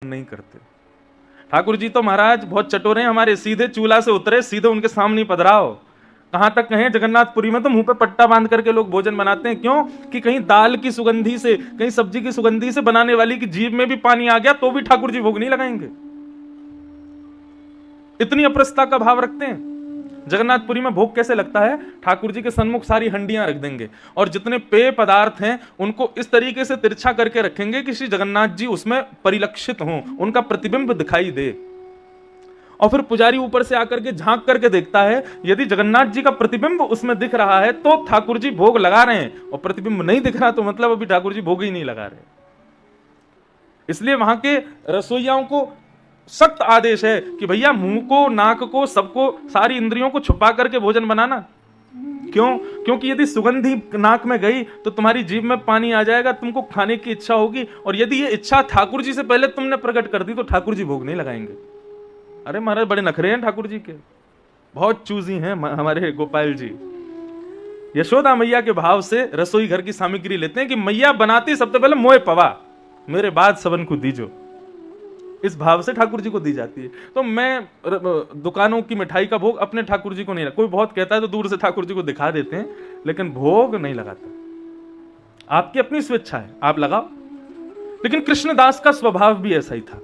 नहीं करते। ठाकुर जी तो महाराज बहुत चटोरे हैं हमारे, सीधे चूल्हा से उतरे, सीधे उनके सामने पधराओ। कहां तक कहें, जगन्नाथपुरी में तो मुंह पे पट्टा बांध करके लोग भोजन बनाते हैं। क्यों? कि कहीं दाल की सुगंधी से, कहीं सब्जी की सुगंधी से बनाने वाली की जीभ में भी पानी आ गया तो भी ठाकुर जी भोग नहीं लगाएंगे। इतनी अप्रसता का भाव रखते हैं। जगन्नाथपुरी में भोग कैसे लगता है? ठाकुर जी के सन्मुख सारी हंडियां रख देंगे और जितने पेय पदार्थ हैं उनको इस तरीके से तिरछा करके रखेंगे कि श्री जगन्नाथ जी उसमें परिलक्षित हों, उनका प्रतिबिंब दिखाई दे। और फिर पुजारी ऊपर से आकर के झांक करके देखता है, यदि जगन्नाथ जी का प्रतिबिंब उसमें दिख रहा है तो ठाकुर जी भोग लगा रहे हैं, और प्रतिबिंब नहीं दिख रहा तो मतलब अभी ठाकुर जी भोग ही नहीं लगा रहे। इसलिए वहां के रसोइयाओं को सख्त आदेश है कि भैया मुंह को, नाक को, सबको, सारी इंद्रियों को छुपा करके भोजन बनाना। क्यों? क्योंकि यदि सुगंधी नाक में गई तो तुम्हारी जीभ में पानी आ जाएगा, तुमको खाने की इच्छा होगी, और यदि ये इच्छा ठाकुर जी से पहले तुमने प्रकट कर दी तो ठाकुर जी भोग नहीं लगाएंगे। अरे महाराज बड़े नखरे हैं ठाकुर जी के, बहुत चूजी हैं हमारे गोपाल जी। यशोदा मैया के भाव से रसोई घर की सामग्री लेते हैं कि मैया बनाती सबसे पहले मोए पवा, मेरे बाद सबन को दीजो। इस भाव से ठाकुर जी को दी जाती है। तो मैं दुकानों की मिठाई का भोग अपने ठाकुर जी को नहीं, कोई बहुत कहता है तो दूर से ठाकुर जी को दिखा देते हैं, लेकिन भोग नहीं लगाता। आपकी अपनी स्वेच्छा है, आप लगाओ। लेकिन कृष्णदास का स्वभाव भी ऐसा ही था।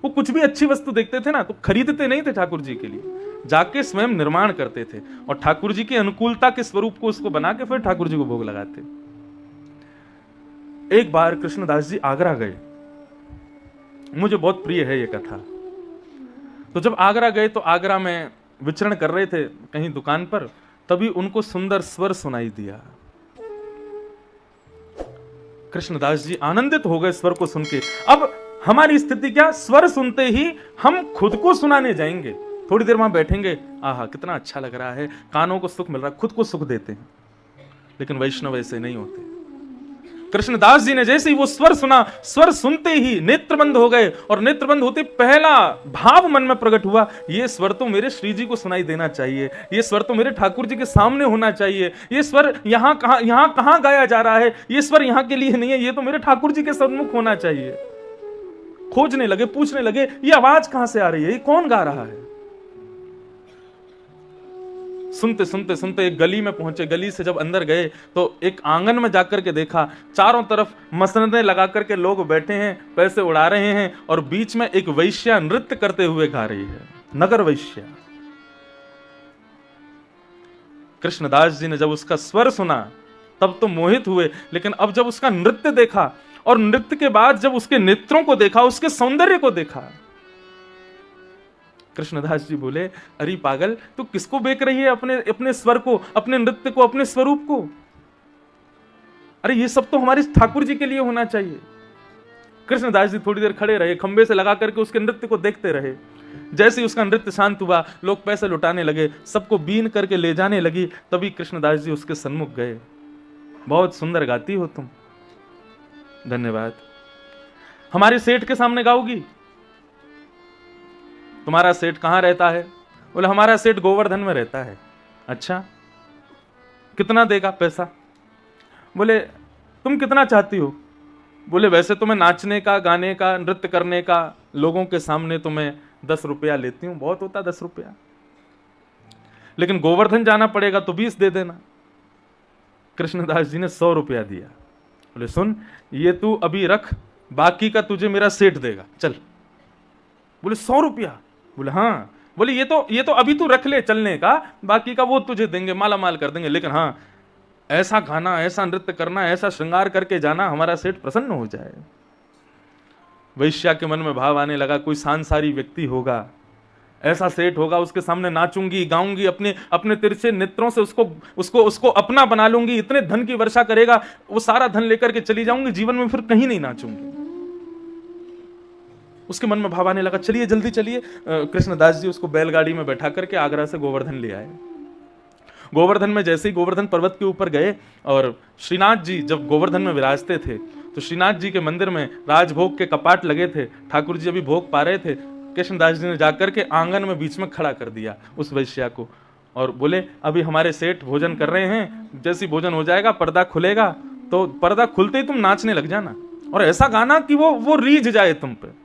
वो कुछ भी अच्छी वस्तु देखते थे ना तो खरीदते नहीं थे ठाकुर जी के लिए, जाके स्वयं निर्माण करते थे और ठाकुर जी की अनुकूलता के स्वरूप को उसको बना के फिर ठाकुर जी को भोग लगाते। एक बार कृष्णदास जी आगरा गए, मुझे बहुत प्रिय है ये कथा। तो जब आगरा गए तो आगरा में विचरण कर रहे थे कहीं दुकान पर, तभी उनको सुंदर स्वर सुनाई दिया। कृष्णदास जी आनंदित हो गए स्वर को सुन के। अब हमारी स्थिति क्या, स्वर सुनते ही हम खुद को सुनाने जाएंगे, थोड़ी देर वहां बैठेंगे, आहा कितना अच्छा लग रहा है, कानों को सुख मिल रहा है, खुद को सुख देते हैं। लेकिन वैष्णव ऐसे नहीं होते। कृष्णदास जी ने जैसे ही वो स्वर सुना, स्वर सुनते ही नेत्र बंद हो गए, और नेत्र बंद होते पहला भाव मन में प्रकट हुआ, ये स्वर तो मेरे श्री जी को सुनाई देना चाहिए, ये स्वर तो मेरे ठाकुर जी के सामने होना चाहिए, ये स्वर यहाँ कहां गाया जा रहा है, ये स्वर यहाँ के लिए नहीं है, ये तो मेरे ठाकुर जी के सन्मुख होना चाहिए। खोजने लगे, पूछने लगे, ये आवाज कहां से आ रही है, ये कौन गा रहा है। सुनते सुनते सुनते एक गली में पहुंचे। गली से जब अंदर गए तो एक आंगन में जाकर के देखा, चारों तरफ मसनदें लगा करके लोग बैठे हैं, पैसे उड़ा रहे हैं, और बीच में एक वैश्या नृत्य करते हुए गा रही है, नगर वैश्या। कृष्णदास जी ने जब उसका स्वर सुना तब तो मोहित हुए, लेकिन अब जब उसका नृत्य देखा और नृत्य के बाद जब उसके नेत्रों को देखा, उसके सौंदर्य को देखा, कृष्णदास जी बोले, अरे पागल, तू किसको बेच रही है, अपने स्वर को, अपने नृत्य को, अपने स्वरूप को। अरे ये सब तो हमारे ठाकुर जी के लिए होना चाहिए। कृष्णदास जी थोड़ी देर खड़े रहे, खंबे से लगा करके उसके नृत्य को देखते रहे। जैसे ही उसका नृत्य शांत हुआ, लोग पैसे लुटाने लगे, सबको बीन करके ले जाने लगी, तभी कृष्णदास जी उसके सन्मुख गए। बहुत सुंदर गाती हो तुम, धन्यवाद। हमारे सेठ के सामने गाओगी? तुम्हारा सेठ कहां रहता है? बोले हमारा सेठ गोवर्धन में रहता है। अच्छा, कितना देगा पैसा? बोले तुम कितना चाहती हो? बोले वैसे तो मैं नाचने का, गाने का, नृत्य करने का, लोगों के सामने तो मैं 10 रुपया लेती हूं, बहुत होता 10 रुपया, लेकिन गोवर्धन जाना पड़ेगा तो 20 दे देना। कृष्णदास जी ने 100 रुपया दिया। बोले सुन, ये तू अभी रख, बाकी का तुझे मेरा सेठ देगा, चल। बोले 100 रुपया? बोले हाँ। बोले ये तो अभी तू रख ले चलने का, बाकी का वो तुझे देंगे, माला माल कर देंगे, लेकिन हाँ ऐसा गाना, ऐसा नृत्य करना, ऐसा श्रृंगार करके जाना, हमारा सेठ प्रसन्न हो जाए। वैश्या के मन में भाव आने लगा, कोई सांसारी व्यक्ति होगा, ऐसा सेठ होगा, उसके सामने नाचूंगी, गाऊंगी, अपने तिरछे नेत्रों से उसको अपना बना लूंगी, इतने धन की वर्षा करेगा, वो सारा धन लेकर के चली जाऊंगी, जीवन में फिर कहीं नहीं नाचूंगी। उसके मन में भाव आने लगा, चलिए जल्दी चलिए। कृष्णदास जी उसको बैलगाड़ी में बैठा करके आगरा से गोवर्धन ले आए। गोवर्धन में जैसे ही गोवर्धन पर्वत के ऊपर गए, और श्रीनाथ जी जब गोवर्धन में विराजते थे तो श्रीनाथ जी के मंदिर में राजभोग के कपाट लगे थे, ठाकुर जी अभी भोग पा रहे थे। कृष्णदास जी ने जाकर के आंगन में बीच में खड़ा कर दिया उस वैश्या को, और बोले अभी हमारे सेठ भोजन कर रहे हैं, जैसे भोजन हो जाएगा पर्दा खुलेगा, तो पर्दा खुलते ही तुम नाचने लग जाना, और ऐसा गाना कि वो रीझ जाए तुम पे।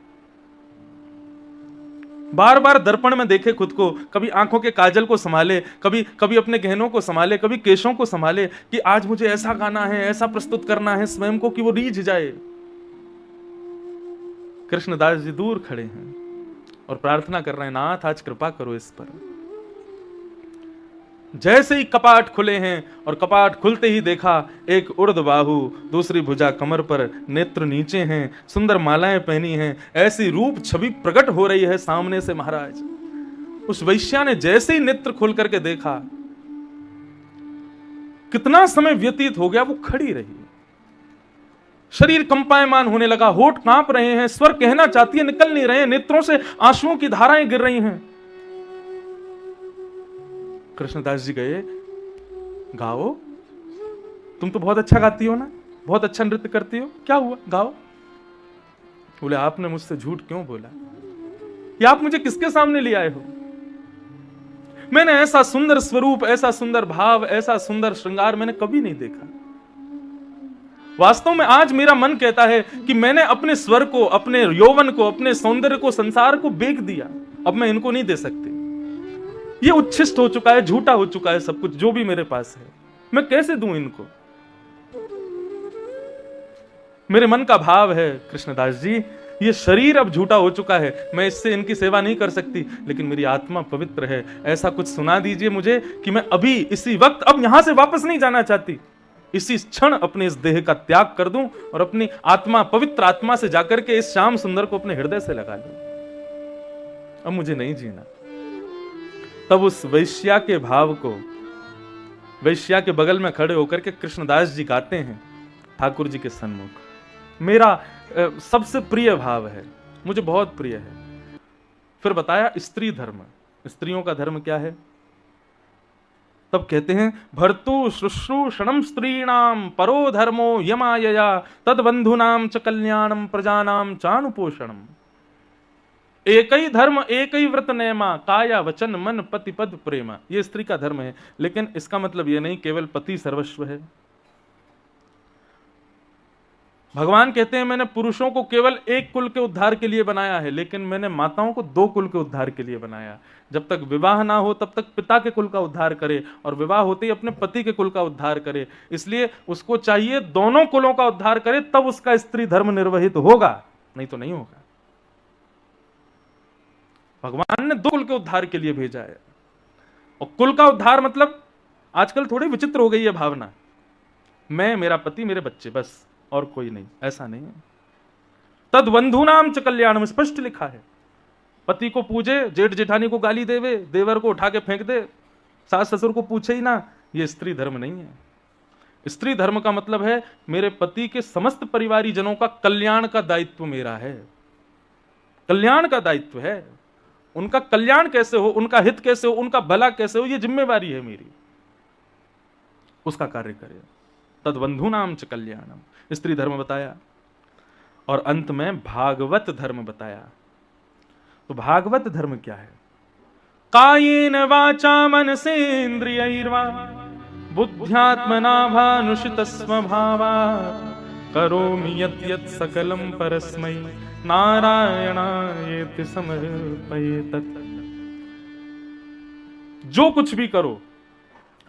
बार बार दर्पण में देखे खुद को, कभी आंखों के काजल को संभाले, कभी कभी अपने गहनों को संभाले, कभी केशों को संभाले कि आज मुझे ऐसा गाना है, ऐसा प्रस्तुत करना है स्वयं को कि वो रीझ जाए। कृष्णदास जी दूर खड़े हैं और प्रार्थना कर रहे हैं, नाथ आज कृपा करो इस पर। जैसे ही कपाट खुले हैं और कपाट खुलते ही देखा एक उर्द बाहु, दूसरी भुजा कमर पर, नेत्र नीचे हैं, सुंदर मालाएं पहनी हैं, ऐसी रूप छवि प्रकट हो रही है सामने से महाराज। उस वैश्या ने जैसे ही नेत्र खोल करके देखा, कितना समय व्यतीत हो गया, वो खड़ी रही, शरीर कंपायमान होने लगा, होठ कांप रहे हैं, स्वर कहना चाहती है, निकल नहीं रहे, नेत्रों से आंसुओं की धाराएं गिर रही हैं। कृष्णदास जी गए, गाओ, तुम तो बहुत अच्छा गाती हो ना, बहुत अच्छा नृत्य करती हो, क्या हुआ, गाओ। बोले आपने मुझसे झूठ क्यों बोला, या आप मुझे किसके सामने ले आए हो? मैंने ऐसा सुंदर स्वरूप, ऐसा सुंदर भाव, ऐसा सुंदर श्रृंगार मैंने कभी नहीं देखा। वास्तव में आज मेरा मन कहता है कि मैंने अपने स्वर को, अपने यौवन को, अपने सौंदर्य को, संसार को बेच दिया। अब मैं इनको नहीं दे सकती, ये उच्छिष्ट हो चुका है, झूठा हो चुका है सब कुछ जो भी मेरे पास है, मैं कैसे दूं इनको? मेरे मन का भाव है कृष्णदास जी, ये शरीर अब झूठा हो चुका है, मैं इससे इनकी सेवा नहीं कर सकती, लेकिन मेरी आत्मा पवित्र है। ऐसा कुछ सुना दीजिए मुझे कि मैं अभी इसी वक्त अब यहां से वापस नहीं जाना चाहती, इसी क्षण अपने इस देह का त्याग कर दूं और अपनी आत्मा, पवित्र आत्मा से जाकर के इस श्याम सुंदर को अपने हृदय से लगा लूं। अब मुझे नहीं जीना। तब उस वैश्या के भाव को, वैश्या के बगल में खड़े होकर के कृष्णदास जी गाते हैं ठाकुर जी के सन्मुख, मेरा सबसे प्रिय भाव है, मुझे बहुत प्रिय है। फिर बताया स्त्री धर्म, स्त्रियों का धर्म क्या है। तब कहते हैं, भर्तु शुश्रूषणम स्त्रीणाम परो धर्मो यमायया तद्बंधुनाम च कल्याणम प्रजानाम चानुपोषणम। एक ही धर्म, एक ही व्रत नेमा, काया वचन मन पति पद प्रेमा। ये स्त्री का धर्म है, लेकिन इसका मतलब ये नहीं केवल पति सर्वस्व है। भगवान कहते हैं मैंने पुरुषों को केवल एक कुल के उद्धार के लिए बनाया है, लेकिन मैंने माताओं को दो कुल के उद्धार के लिए बनाया। जब तक विवाह ना हो तब तक पिता के कुल का उद्धार करे, और विवाह होते ही अपने पति के कुल का उद्धार करे। इसलिए उसको चाहिए दोनों कुलों का उद्धार करे, तब उसका स्त्री धर्म निर्वहित होगा, नहीं तो नहीं होगा। भगवान ने दो कुल के उद्धार के लिए भेजा है। और कुल का उद्धार मतलब आजकल थोड़ी विचित्र हो गई है भावना, मैं, मेरा पति, मेरे बच्चे, बस, और कोई नहीं, ऐसा नहीं है। तद बंधुनाम च कल्याणम स्पष्ट लिखा है। पति को पूजे, जेठ जेठानी को गाली देवे, देवर को उठा के फेंक दे, सास ससुर को पूछे ही ना, ये स्त्री धर्म नहीं है। स्त्री धर्म का मतलब है मेरे पति के समस्त परिवारी जनों का कल्याण का दायित्व मेरा है, कल्याण का दायित्व है। उनका कल्याण कैसे हो, उनका हित कैसे हो, उनका भला कैसे हो, ये जिम्मेवारी है मेरी, उसका कार्य करे। तद्बंधुनाम च कल्याणम, स्त्री धर्म बताया। और अंत में भागवत धर्म बताया। तो भागवत धर्म क्या है? कायेन वाचा मनसेन्द्रियैर्वा बुद्ध्यात्मना भानुषित स्वभावा करोमि यत् यत् सकलम परस्मै नारायणायेति समर्पयेत्। जो कुछ भी करो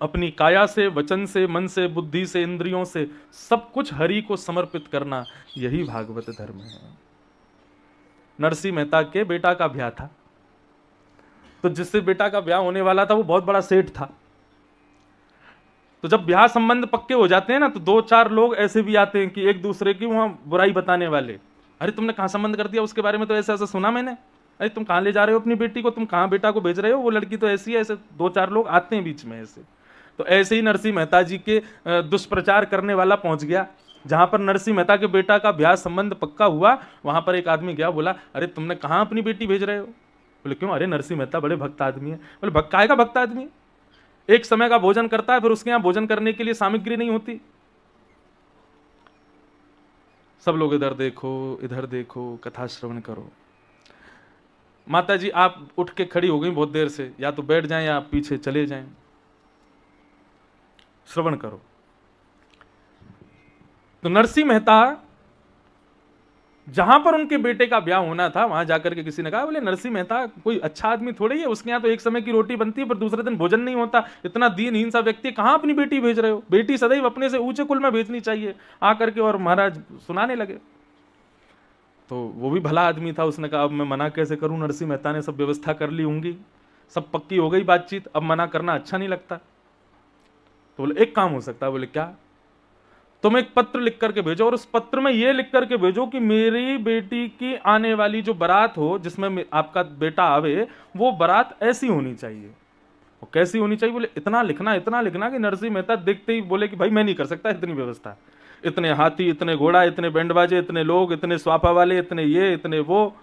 अपनी काया से, वचन से, मन से, बुद्धि से, इंद्रियों से, सब कुछ हरि को समर्पित करना, यही भागवत धर्म है। नरसिंह मेहता के बेटा का ब्याह था, तो जिससे बेटा का ब्याह होने वाला था वो बहुत बड़ा सेठ था। तो जब ब्याह संबंध पक्के हो जाते हैं ना, तो दो चार लोग ऐसे भी आते हैं कि एक दूसरे की वहां बुराई बताने वाले, अरे तुमने कहां संबंध कर दिया, उसके बारे में तो ऐसा ऐसा सुना मैंने, अरे तुम कहां ले जा रहे हो अपनी बेटी को, तुम कहां बेटा को भेज रहे हो, वो लड़की तो ऐसी है, ऐसे दो चार लोग आते हैं बीच में ऐसे। तो ऐसे ही नरसिंह मेहता जी के दुष्प्रचार करने वाला पहुंच गया। जहां पर नरसिंह मेहता के बेटा का ब्याह संबंध पक्का हुआ, वहां पर एक आदमी गया, बोला अरे तुमने कहां अपनी बेटी भेज रहे हो? बोले क्यों? अरे नरसिंह मेहता बड़े भक्त आदमी है। बोले भक्त काहे का भक्त आदमी है? एक समय का भोजन करता है, फिर उसके यहां भोजन करने के लिए सामग्री नहीं होती। सब लोग इधर देखो, इधर देखो, कथा श्रवण करो। माता जी आप उठ के खड़ी हो गई बहुत देर से, या तो बैठ जाएं या पीछे चले जाएं, श्रवण करो। तो नरसिंह मेहता जहां पर उनके बेटे का ब्याह होना था वहां जाकर के किसी ने कहा, बोले नरसिंह मेहता कोई अच्छा आदमी थोड़ी ही है, उसके यहाँ तो एक समय की रोटी बनती है पर दूसरे दिन भोजन नहीं होता, इतना दीनहीन सा व्यक्ति, कहां अपनी बेटी भेज रहे हो? बेटी सदैव अपने से ऊंचे कुल में भेजनी चाहिए। आकर के और महाराज सुनाने लगे। तो वो भी भला आदमी था, उसने कहा अब मैं मना कैसे करूं? नरसिंह मेहता ने सब व्यवस्था कर ली होंगी, सब पक्की हो गई बातचीत, अब मना करना अच्छा नहीं लगता। तो बोले एक काम हो सकता है। बोले क्या? तुम एक पत्र लिख करके भेजो और उस पत्र में यह लिख करके भेजो कि मेरी बेटी की आने वाली जो बारात हो, जिसमें आपका बेटा आवे, वो बारात ऐसी होनी चाहिए। वो कैसी होनी चाहिए? बोले इतना लिखना कि नरसिंह मेहता देखते ही बोले कि भाई मैं नहीं कर सकता इतनी व्यवस्था, इतने हाथी, इतने घोड़ा, इतने बैंड बाजे, इतने लोग, इतने स्वापा वाले, इतने ये, इतने वो।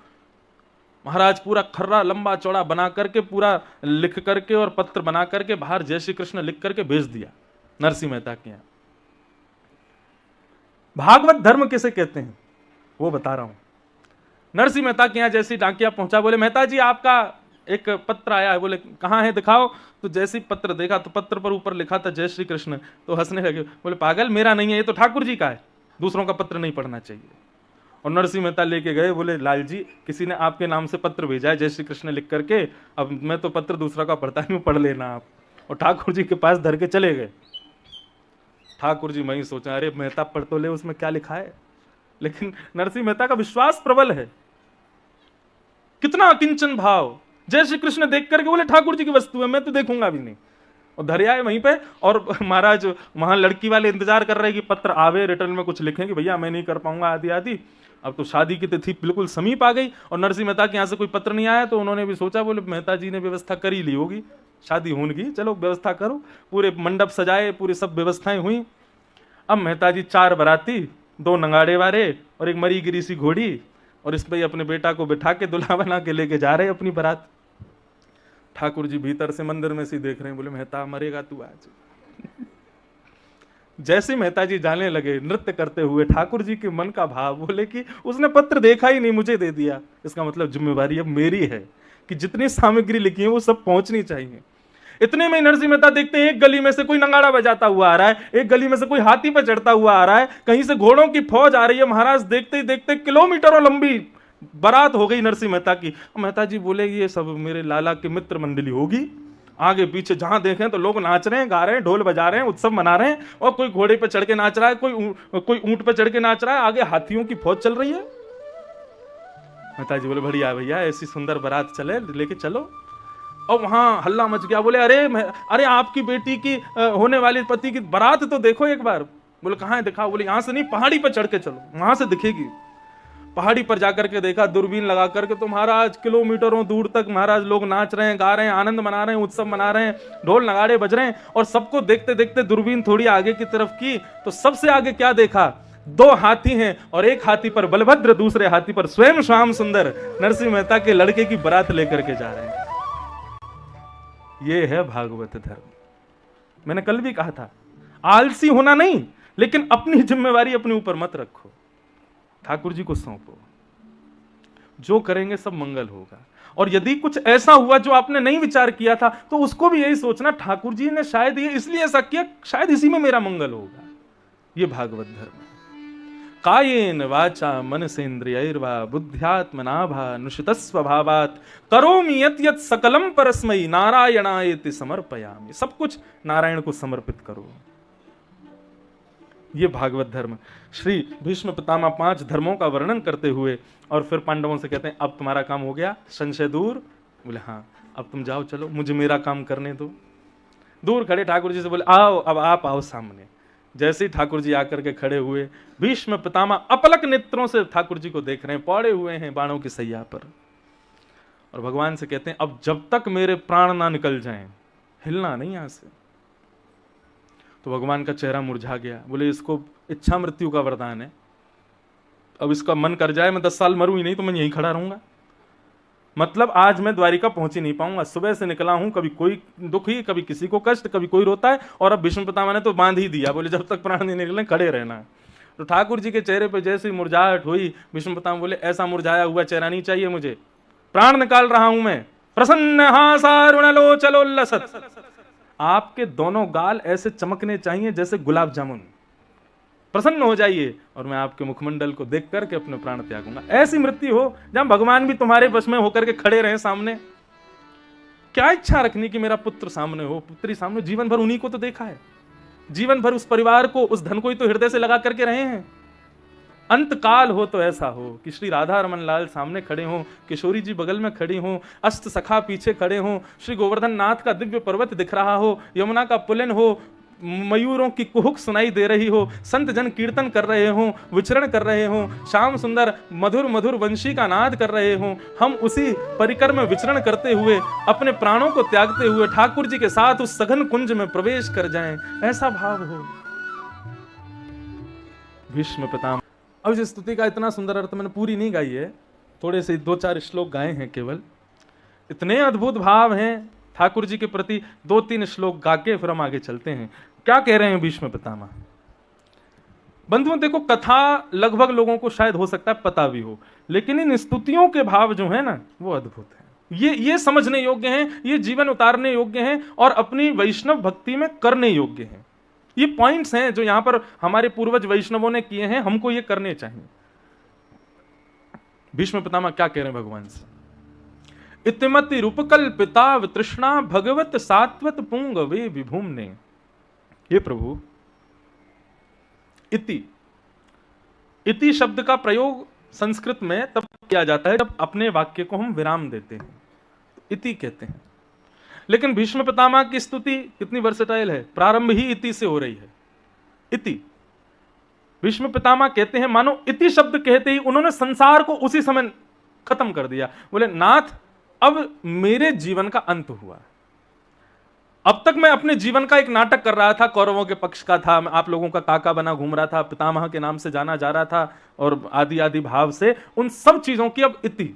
महाराज पूरा खर्रा लंबा चौड़ा बना करके, पूरा लिख करके और पत्र बना करके बाहर जय श्री कृष्ण लिख करके भेज दिया नरसिंह मेहता के यहाँ। भागवत धर्म किसे कहते हैं वो बता रहा हूं। नरसिंह मेहता के यहाँ जैसी डाकिया पहुंचा, बोले मेहता जी आपका एक पत्र आया है। बोले कहाँ है दिखाओ। तो जैसे पत्र देखा तो पत्र पर ऊपर लिखा था जय श्री कृष्ण। तो हंसने लगे, बोले पागल, मेरा नहीं है, ये तो ठाकुर जी का है, दूसरों का पत्र नहीं पढ़ना चाहिए। और नरसिंह मेहता लेके गए, बोले लाल जी किसी ने आपके नाम से पत्र भेजा है जय श्री कृष्ण लिख करके, अब मैं तो पत्र दूसरा का पढ़ता नहीं हूं, पढ़ लेना आप। और ठाकुर जी के पास धर के चले गए। ठाकुर जी वहीं सोचा, अरे मेहता पढ़ तो ले, उसमें क्या लिखा है। लेकिन नरसिंह मेहता का विश्वास प्रबल है, कितना अकिंचन भाव। जय श्री कृष्ण देख करके बोले ठाकुर जी की वस्तु है, मैं तो देखूंगा भी नहीं। और धर आए वहीं पे। और महाराज वहां लड़की वाले इंतजार कर रहे हैं कि पत्र आवे, रिटर्न में कुछ लिखें कि भैया मैं नहीं कर पाऊंगा आदि आदि। अब तो शादी की तिथि बिल्कुल समीप आ गई और नरसिंह मेहता के यहाँ से कोई पत्र नहीं आया। तो उन्होंने भी सोचा, बोले मेहता जी ने व्यवस्था कर ही ली होगी, शादी होने की, चलो व्यवस्था करो। पूरे मंडप सजाए, पूरी सब व्यवस्थाएं हुई। अब मेहता जी 4 बाराती, 2 नंगाड़े वाले और एक मरी गिरी सी घोड़ी, और इस पे अपने बेटा को बिठा के दुल्हा बना के लेके जा रहे अपनी बारात। ठाकुर जी भीतर से मंदिर में से देख रहे हैं, बोले मेहता मरेगा तू आज। जैसे मेहता जी जाने लगे नृत्य करते हुए, ठाकुर जी के मन का भाव, बोले कि उसने पत्र देखा ही नहीं, मुझे दे दिया, इसका मतलब जिम्मेवारी अब मेरी है कि जितनी सामग्री लिखी है वो सब पहुंचनी चाहिए। इतने में नरसिंह मेहता देखते हैं एक गली में से कोई नंगाड़ा बजाता हुआ आ रहा है, एक गली में से कोई हाथी पर चढ़ता हुआ आ रहा है, कहीं से घोड़ों की फौज आ रही है। महाराज देखते ही देखते किलोमीटरों लंबी बारात हो गई नरसिंह मेहता की। मेहता जी बोले ये सब मेरे लाला की मित्र मंडली होगी। आगे पीछे जहां देखें तो लोग नाच रहे हैं, गा रहे हैं, ढोल बजा रहे हैं, उत्सव मना रहे हैं, और कोई घोड़े पे चढ़ के नाच रहा है, कोई ऊंट पे चढ़ के नाच रहा है, आगे हाथियों की फौज चल रही है। मेहता जी बोले बढ़िया भैया, ऐसी सुंदर बारात चले, लेके चलो। और वहां हल्ला मच गया। बोले अरे आपकी बेटी की होने वाली पति की बारात तो देखो एक बार। बोले कहां है दिखाओ। बोले यहां से नहीं, पहाड़ी पर चढ़ के चलो, वहां से दिखेगी। पहाड़ी पर जाकर के देखा, दूरबीन लगा करके, तो महाराज किलोमीटरों दूर तक महाराज लोग नाच रहे हैं, गा रहे हैं, आनंद मना रहे हैं, उत्सव मना रहे हैं, ढोल नगाड़े बज रहे हैं। और सबको देखते देखते दूरबीन थोड़ी आगे की तरफ की तो सबसे आगे क्या देखा? 2 हाथी हैं और एक हाथी पर बलभद्र, दूसरे हाथी पर स्वयं श्याम सुंदर नरसिंह मेहता के लड़के की बारात लेकर के जा रहे हैं। ये है भागवत धर्म। मैंने कल भी कहा था, आलसी होना नहीं, लेकिन अपनी जिम्मेवारी अपने ऊपर मत रखो, ठाकुर जी को सौंपो, जो करेंगे सब मंगल होगा। और यदि कुछ ऐसा हुआ जो आपने नहीं विचार किया था, तो उसको भी यही सोचना ठाकुर जी ने शायद ये इसलिए ऐसा किया, शायद इसी में मेरा मंगल होगा। ये भागवत धर्म है। कायेन वाचा मनसेन्द्रियैर्वा बुद्ध्यात्मना नुषितस्वभावात् करोमि यत् यत् सकलम परस्मै नारायणायेति समर्पयामि। सब कुछ नारायण को समर्पित करो। ये भागवत धर्म। श्री भीष्म पितामह 5 धर्मों का वर्णन करते हुए और फिर पांडवों से कहते हैं अब तुम्हारा काम हो गया, संशय दूर। बोले हाँ, अब तुम जाओ, चलो मुझे मेरा काम करने दो। दूर खड़े ठाकुर जी से बोले आओ, अब आप आओ सामने। जैसे ही ठाकुर जी आकर के खड़े हुए, भीष्म पितामह अपलक नेत्रों से ठाकुर जी को देख रहे हैं, पौड़े हुए हैं बाणों की सैया पर, और भगवान से कहते हैं अब जब तक मेरे प्राण ना निकल जाएं, हिलना नहीं यहां से। तो भगवान का चेहरा मुरझा गया। बोले इसको इच्छा मृत्यु का वरदान है, अब इसका मन कर जाए मैं 10 साल मरूं ही नहीं तो मैं यहीं खड़ा रहूंगा। मतलब आज मैं द्वारिका पहुंच ही नहीं पाऊंगा। सुबह से निकला हूं, कभी कोई दुखी, कभी किसी को कष्ट, कभी कोई रोता है, और अब भीष्म पितामह ने तो बांध ही दिया। बोले जब तक प्राण नहीं निकले खड़े रहना। तो ठाकुर जी के चेहरे पे जैसी मुरझाहट हुई, भीष्म पितामह बोले ऐसा मुरझाया हुआ चेहरा नहीं चाहिए मुझे, प्राण निकाल रहा हूं मैं। प्रसन्न हासारुणलोचलोल्लसत्। आपके दोनों गाल ऐसे चमकने चाहिए जैसे गुलाब जामुन। प्रसन्न हो जाइए और मैं आपके मुखमंडल को देख करके अपने प्राण त्यागूंगा। ऐसी मृत्यु हो जहां भगवान भी तुम्हारे वश में होकर के खड़े रहे सामने। क्या इच्छा रखनी कि मेरा पुत्र सामने हो, पुत्री सामने, जीवन भर उन्हीं को तो देखा है, जीवन भर उस परिवार को, उस धन को ही तो हृदय से लगा करके रहे हैं। अंत काल हो तो ऐसा हो कि श्री राधा रमन लाल सामने खड़े हों, किशोरी जी बगल में खड़ी हों, अष्ट सखा पीछे खड़े हों, श्री गोवर्धन नाथ का दिव्य पर्वत दिख रहा हो, यमुना का पुलिन हो, मयूरों की कुहुक सुनाई दे रही हो, संत जन कीर्तन कर रहे हों, विचरण कर रहे हों, श्याम सुंदर मधुर मधुर वंशी का नाद कर रहे हों, हम उसी परिकर में विचरण करते हुए अपने प्राणों को त्यागते हुए ठाकुर जी के साथ उस सघन कुंज में प्रवेश कर जाएं, ऐसा भाव हो। भीष्म पितामह। अब इस स्तुति का इतना सुंदर अर्थ मैंने पूरी नहीं गाई है, थोड़े से 2-4 श्लोक गाए हैं केवल। इतने अद्भुत भाव हैं ठाकुर जी के प्रति, 2-3 श्लोक गा के फिर हम आगे चलते हैं। क्या कह रहे हैं भीष्म पितामह? बंधुओं देखो, कथा लगभग लोगों को शायद हो सकता है पता भी हो, लेकिन इन स्तुतियों के भाव जो है ना वो अद्भुत है। ये समझने योग्य हैं, ये जीवन उतारने योग्य हैं और अपनी वैष्णव भक्ति में करने योग्य हैं। ये पॉइंट्स हैं जो यहां पर हमारे पूर्वज वैष्णवों ने किए हैं, हमको ये करने चाहिए। भीष्म पितामह क्या कह रहे हैं भगवान से? इतिमति रूपकल्पिता तृष्णा भगवत सात्वत पुंगवे विभूम्ने। ये प्रभु, इति शब्द का प्रयोग संस्कृत में तब किया जाता है जब अपने वाक्य को हम विराम देते हैं, इति कहते हैं। लेकिन भीष्म पितामह की स्तुति कितनी वर्सेटाइल है, प्रारंभ ही इति से हो रही है। इति भीष्म पितामह कहते हैं मानो इति शब्द कहते ही उन्होंने संसार को उसी समय खत्म कर दिया। बोले नाथ, अब मेरे जीवन का अंत हुआ। अब तक मैं अपने जीवन का एक नाटक कर रहा था, कौरवों के पक्ष का था, मैं आप लोगों का काका बना घूम रहा था, पितामह के नाम से जाना जा रहा था और आदि आदि भाव से उन सब चीजों की अब इति,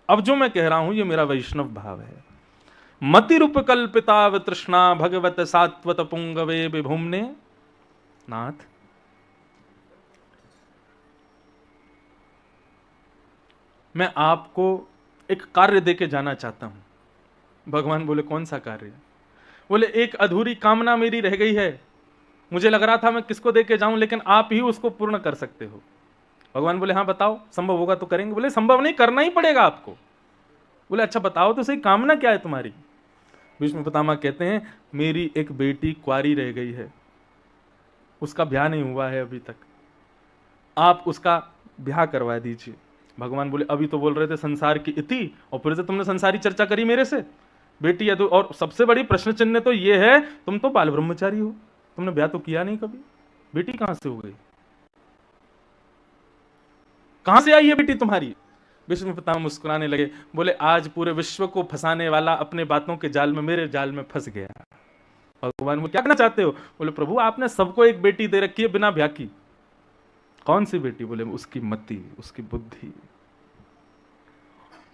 अब जो मैं कह रहा हूं ये मेरा वैष्णव भाव है। मति रूप कल्पिता तृष्णा भगवत सात्वत पुंगवे विभूम्ने। नाथ, मैं आपको एक कार्य देके जाना चाहता हूं। भगवान बोले कौन सा कार्य? बोले एक अधूरी कामना मेरी रह गई है, मुझे लग रहा था मैं किसको देके जाऊं, लेकिन आप ही उसको पूर्ण कर सकते हो। भगवान बोले हाँ बताओ, संभव होगा तो करेंगे। बोले संभव नहीं, करना ही पड़ेगा आपको। बोले अच्छा बताओ तो सही, कामना क्या है तुम्हारी? भीष्म पितामह कहते हैं मेरी एक बेटी कुंवारी रह गई है, उसका ब्याह नहीं हुआ है अभी तक, आप उसका ब्याह करवा दीजिए। भगवान बोले अभी तो बोल रहे थे संसार की इति और फिर से तुमने संसारी चर्चा करी मेरे से। बेटी है तो, और सबसे बड़ी प्रश्न चिन्ह तो ये है तुम तो बाल ब्रह्मचारी हो, तुमने ब्याह तो किया नहीं कभी, बेटी कहां से हो गई, कहां से आई है बेटी तुम्हारी? भीष्म पितामह मुस्कुराने लगे, बोले आज पूरे विश्व को फंसाने वाला अपने बातों के जाल में, मेरे जाल में फंस गया। भगवान वो क्या कहना चाहते हो? बोले प्रभु आपने सबको एक बेटी दे रखी है बिना ब्याह की। कौन सी बेटी? बोले उसकी मति, उसकी बुद्धि।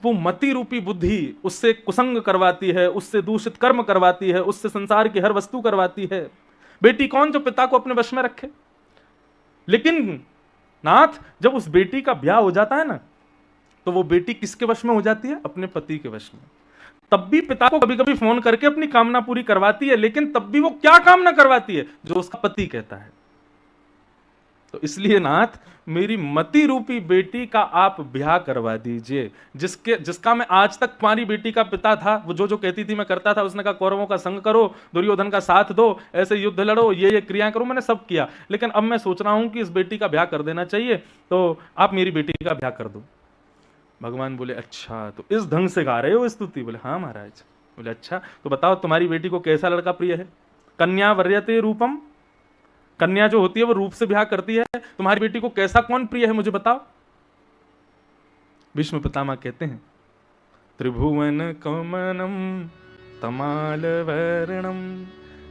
वो मति रूपी बुद्धि उससे कुसंग करवाती है, उससे दूषित कर्म करवाती है, उससे संसार की हर वस्तु करवाती है। बेटी कौन जो पिता को अपने वश में रखे? लेकिन नाथ जब उस बेटी का ब्याह हो जाता है ना, तो वो बेटी किसके वश में हो जाती है? अपने पति के वश में। तब भी पिता को कभी कभी फोन करके अपनी कामना पूरी करवाती है, लेकिन तब भी वो क्या कामना करवाती है? जो उसका पति कहता है। तो इसलिए नाथ मेरी मति रूपी बेटी का आप ब्याह करवा दीजिए, जिसका मैं आज तक तुम्हारी बेटी का पिता था, वो जो जो कहती थी मैं करता था। उसने कहा कौरवों का संग करो, दुर्योधन का साथ दो, ऐसे युद्ध लड़ो, ये क्रियाएं करो, मैंने सब किया। लेकिन अब मैं सोच रहा हूं कि इस बेटी का ब्याह कर देना चाहिए, तो आप मेरी बेटी का ब्याह कर दो। भगवान बोले अच्छा तो इस ढंग से गा रहे हो स्तुति? बोले हाँ महाराज। बोले अच्छा तो बताओ तुम्हारी बेटी को कैसा लड़का प्रिय है? कन्या वर्यते रूपम, कन्या जो होती है वो रूप से ब्याह करती है, तुम्हारी बेटी को कैसा कौन प्रिय है मुझे बताओ। भीष्म पितामह कहते हैं त्रिभुवन कमनम तमाल वर्णम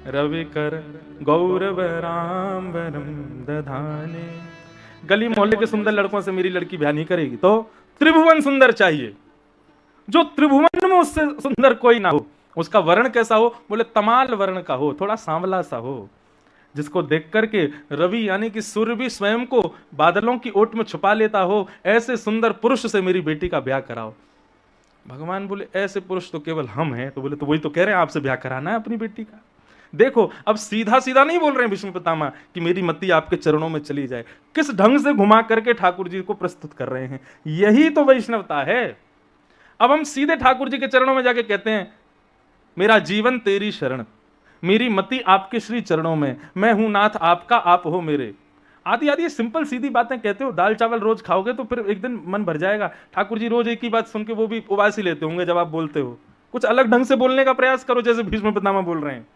रविकर गौरव रामवरम दधाने। गली मोहल्ले के सुंदर लड़कों से मेरी लड़की ब्याह नहीं करेगी, तो त्रिभुवन सुंदर चाहिए, जो त्रिभुवन में उससे सुंदर कोई ना हो। उसका वर्ण कैसा हो? बोले तमाल वर्ण का हो, थोड़ा सांवला सा हो, जिसको देख करके रवि यानी कि सूर्य भी स्वयं को बादलों की ओट में छुपा लेता हो। ऐसे सुंदर पुरुष से मेरी बेटी का ब्याह कराओ। भगवान बोले ऐसे पुरुष तो केवल हम हैं। तो बोले तो वही तो कह रहे हैं आपसे ब्याह कराना है अपनी बेटी का। देखो अब सीधा सीधा नहीं बोल रहे हैं भीष्म पितामह कि मेरी मति आपके चरणों में चली जाए, किस ढंग से घुमा करके ठाकुर जी को प्रस्तुत कर रहे हैं। यही तो वैष्णवता है। अब हम सीधे ठाकुर जी के चरणों में जाके कहते हैं मेरा जीवन तेरी शरण, मेरी मति आपके श्री चरणों में, मैं हूं नाथ आपका, आप हो मेरे। आदि आदि सिंपल सीधी बातें कहते हो। दाल चावल रोज खाओगे तो फिर एक दिन मन भर जाएगा। ठाकुर जी रोज एक ही बात सुन के वो भी उबास ही लेते होंगे जब आप बोलते हो। कुछ अलग ढंग से बोलने का प्रयास करो जैसे भीष्म पितामह बोल रहे हैं।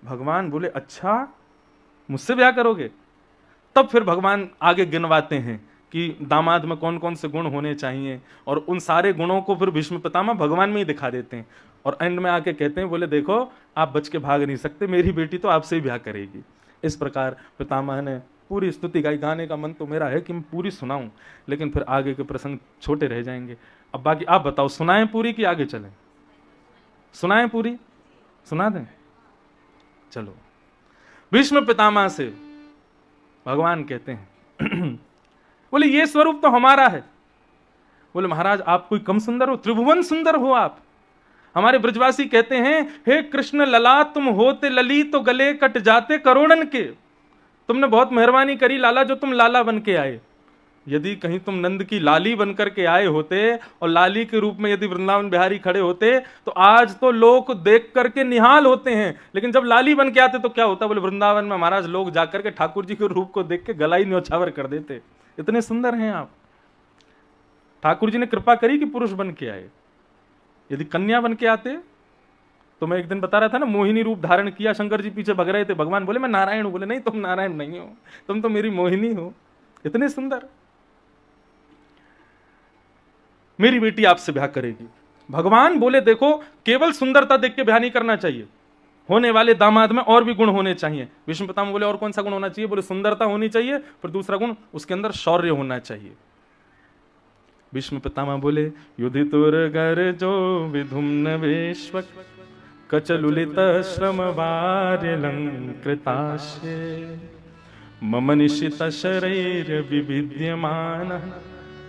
भगवान बोले अच्छा मुझसे ब्याह करोगे? तब फिर भगवान आगे गिनवाते हैं कि दामाद में कौन कौन से गुण होने चाहिए, और उन सारे गुणों को फिर भीष्म पितामह भगवान में ही दिखा देते हैं। और एंड में आके कहते हैं बोले देखो आप बच के भाग नहीं सकते, मेरी बेटी तो आपसे ही ब्याह करेगी। इस प्रकार पितामह ने पूरी स्तुति गाई। गाने का मन तो मेरा है कि मैं पूरी सुनाऊं, लेकिन फिर आगे के प्रसंग छोटे रह जाएंगे। अब बाकी आप बताओ, सुनाएं पूरी कि आगे चलें? सुनाएं पूरी? सुना दें? चलो। भीष्म पितामह से भगवान कहते हैं बोले ये स्वरूप तो हमारा है। बोले महाराज आप कोई कम सुंदर हो? त्रिभुवन सुंदर हो आप। हमारे ब्रजवासी कहते हैं हे कृष्ण लला तुम होते लली तो गले कट जाते करोड़न के। तुमने बहुत मेहरबानी करी लाला जो तुम लाला बन के आए। यदि कहीं तुम नंद की लाली बनकर के आए होते और लाली के रूप में यदि वृंदावन बिहारी खड़े होते तो आज तो लोग देख करके निहाल होते हैं, लेकिन जब लाली बन के आते तो क्या होता? बोले वृंदावन में महाराज लोग जाकर के ठाकुर जी के रूप को देख के गला ही न्यौछावर कर देते। इतने सुंदर हैं आप। ठाकुर जी ने कृपा करी कि पुरुष बन के आए। यदि कन्या बन के आते तो मैं एक दिन बता रहा था ना, मोहिनी रूप धारण किया, शंकर जी पीछे भग रहे थे। भगवान बोले मैं नारायण हूं। बोले नहीं तुम नारायण नहीं हो, तुम तो मेरी मोहिनी हो। इतने सुंदर। मेरी बेटी आपसे ब्याह करेगी। भगवान बोले देखो केवल सुंदरता देख के ब्याह नहीं करना चाहिए, होने वाले दामाद में और भी गुण होने चाहिए। भीष्म पितामह बोले और कौन सा गुण होना चाहिए? बोले सुंदरता होनी चाहिए, फिर दूसरा गुण उसके अंदर शौर्य होना चाहिए। भीष्म पितामह बोले युधितुर गर जो विधुम्न वेश्वक कचलुलित श्रम वार्यलंकृताशे मम निशित शरीर विविद्यमान